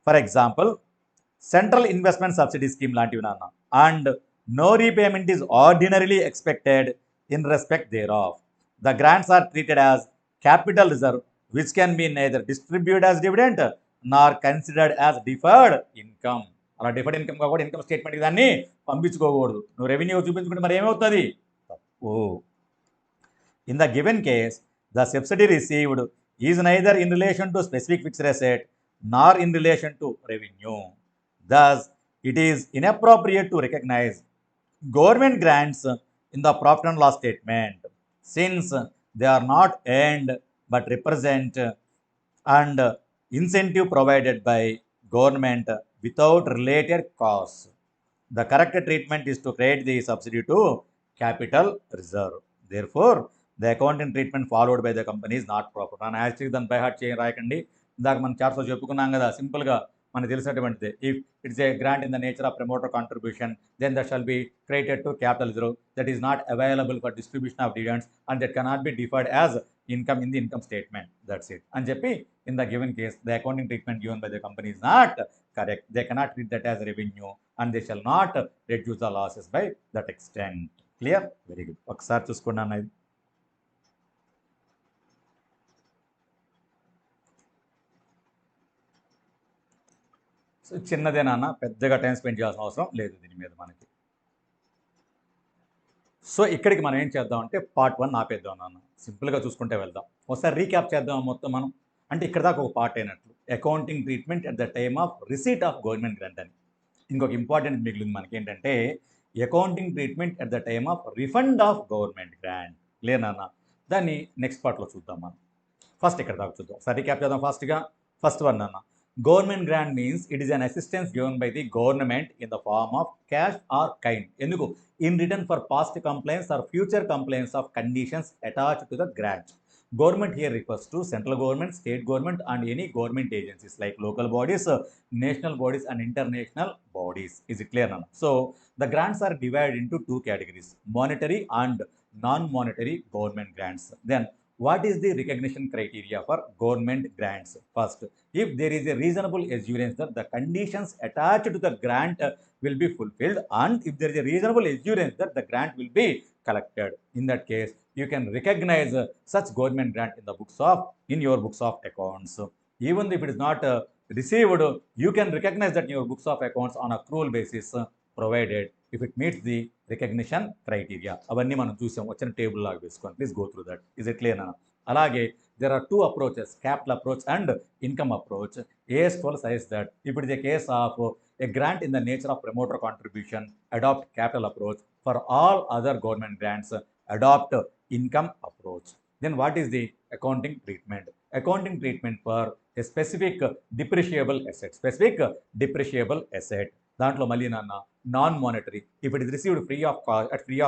For example central investment subsidy scheme లాంటివి నాన్న. And no repayment is ordinarily expected in respect thereof. The grants are treated as capital reserve, which can be neither distributed as dividend nor considered as deferred income. అలా deferred income కూడా income స్టేట్మెంట్కి దాన్ని పంపించుకోకూడదు. నువ్వు revenue చూపించుకుంటే మరి ఏమవుతుంది? తప్పు. In the given case the subsidy received is neither in relation to specific fixed asset nor in relation to revenue. Thus, it is inappropriate to recognize government grants in the profit and loss statement, since they are not earned but represent and incentive provided by government without related costs. The correct treatment is to credit the subsidy to capital reserve. Therefore, the accounting treatment followed by the company is not proper. ನಾನು actually దాన్ని by heart చేయ రాయకండి. ఇందాక మనం చార్ట్స్లో చెప్పుకున్నాం కదా, సింపుల్గా మనకు తెలిసినటువంటిది. If it's a grant in the nature of promoter contribution, then that shall be credited to capital reserve, that is not available for distribution of dividends and that cannot be deferred as income in the income statement. That's it అని చెప్పి, in the given case the accounting treatment given by the company is not correct. They cannot treat that as revenue and they shall not reduce the losses by that extent. Clear? Very good. ఒకసారి చూసుకోండి అన్న. ఇది so చిన్నదేనా అన్న, పెద్దగా time spend చేయాల్సిన అవసరం లేదు దీని మీద మనకి. సో ఇక్కడికి మనం ఏం చేద్దామంటే పార్ట్ 1 ఆపేద్దాం నాన్న. సింపుల్గా చూసుకుంటే వెళ్దాం. ఒకసారి రీక్యాప్ చేద్దాం మొత్తం మనం. అంటే ఇక్కడ దాకా ఒక పార్ట్ అయినట్లు, accounting treatment at the time of receipt of government grant అని. ఇంకొక ఇంపార్టెంట్ మిగిలింది మనకి ఏంటంటే accounting treatment at the time of refund of government grant. లేనన్న, దాన్ని నెక్స్ట్ పార్ట్లో చూద్దాం మనం. ఫస్ట్ ఇక్కడ దాకా చూద్దాం. ఒకసారి రీక్యాప్ చేద్దాం ఫాస్ట్గా. ఫస్ట్ వన్ అన్న, government grant means it is an assistance given by the government in the form of cash or kind. ఎందుకు? In return for past complaints or future complaints of conditions attached to the grant. Government here refers to central government, state government and any government agencies like local bodies, national bodies and international bodies. Is it clear now? So the grants are divided into two categories, monetary and non-monetary government grants. Then what is the recognition criteria for government grants? First, if there is a reasonable assurance that the conditions attached to the grant will be fulfilled and if there is a reasonable assurance that the grant will be collected, in that case you can recognize such government grant in your books of accounts. Even if it is not received, you can recognize that in your books of accounts on accrual basis, provided if it meets the recognition criteria. అవన్నీ మనం చూసాం, వచ్చిన table లాగా వేసుకోండి. Please go through that. Is it clear నా? అలాగే there are two approaches, capital approach and income approach. AS12 says that if it is a case of a grant in the nature of promoter contribution, adopt capital approach. For all other government grants, adopt income approach. Then what is the accounting treatment? Accounting treatment for a specific depreciable asset. దాంట్లో మళ్ళీ నాన్న non monetary. If it is received free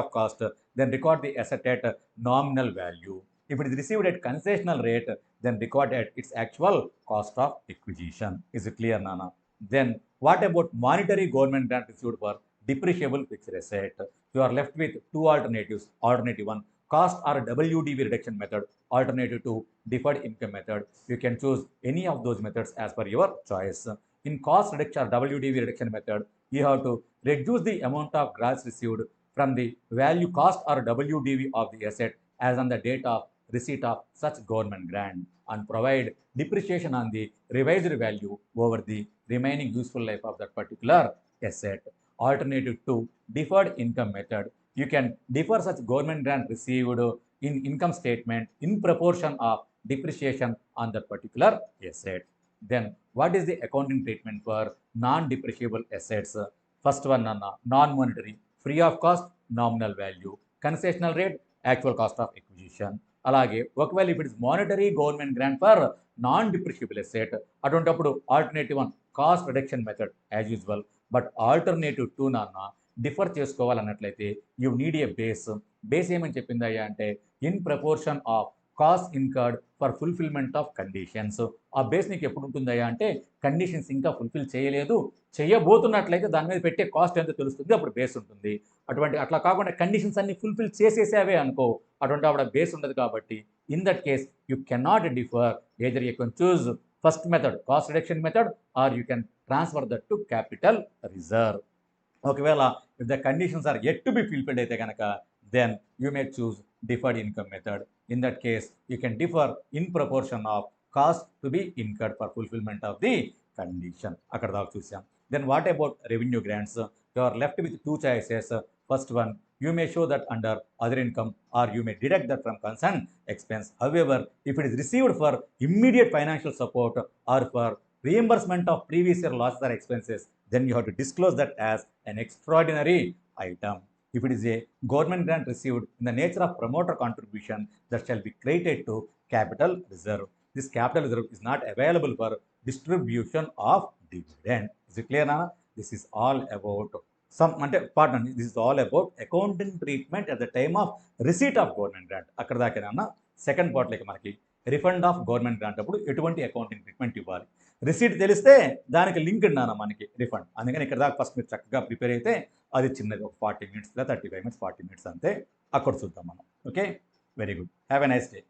of cost then record the asset at nominal value. If it is received at concessional rate, then record at its actual cost of acquisition. Is it clear, Nana? Then what about monetary government grant received for depreciable fixed asset? You are left with two alternatives. Alternative 1, cost or WDV reduction method, alternative to deferred income method. You can choose any of those methods as per your choice. In cost reduction or WDV reduction method, you have to reduce the amount of grants received from the value cost or WDV of the asset as on the date of receipt of such government grant and provide depreciation on the revised value over the remaining useful life of that particular asset. Alternative to deferred income method, you can defer such government grant received in income statement in proportion of depreciation on that particular asset. Then what is the accounting treatment for non-depreciable assets? First one, non-monetary, free of cost, nominal value, concessional rate, actual cost of acquisition. అలాగే ఒకవేళ if it is monetary government grant for non depreciable asset, అటువంటిప్పుడు alternative one cost reduction method as usual. But alternative two నాన్న defer చేసుకోవాలన్నట్లయితే you need a base ఏమని చెప్పిందయ్యా అంటే in proportion of cost incurred for fulfilment of conditions. ఆ base నీకు ఎప్పుడు ఉంటుందయ్యా అంటే కండిషన్స్ ఇంకా ఫుల్ఫిల్ చేయలేదు, చేయబోతున్నట్లయితే దాని మీద పెట్టే కాస్ట్ ఎంతో తెలుస్తుంది, అప్పుడు బేస్ ఉంటుంది. అట్లా కాకుండా కండిషన్స్ అన్ని ఫుల్ఫిల్ చేసేసావే అనుకో, అటువంటి అప్పుడు బేస్ ఉండదు. కాబట్టి in that case you cannot defer, either you can choose first method cost reduction method or you can transfer that to capital reserve. ఒకవేళ if the conditions are yet to be fulfilled అయితే కనుక then you may choose deferred income method. In that case you can defer in proportion of cost to be incurred for fulfillment of the condition. అక్కడ దాకా చూసాం. Then what about revenue grants? You are left with two choices. First one, you may show that under other income or you may deduct that from concerned expense. However, if it is received for immediate financial support or for reimbursement of previous year losses or expenses, then you have to disclose that as an extraordinary item. If it is a government grant received in the nature of promoter contribution, that shall be credited to capital reserve. This capital reserve is not available for distribution of dividend. Is it clear now? This is all about this is all about accounting treatment at the time of receipt of government grant. అక్కడ దాకేనా second part like మనకి refund of government grant అప్పుడు ఎటువంటి accounting treatment ఇవ్వాలి, receipt తెలిస్తే దానికి link ఉన్నాను మనకి refund. అందుకని ఇక్కడ దాకా ఫస్ట్ మీరు చక్కగా ప్రిపేర్ అయితే అది చిన్నది ఒక 40 minutes 35 minutes 40 minutes అంతే, అక్కడ చూద్దాం మనం. Okay, very good, have a nice day.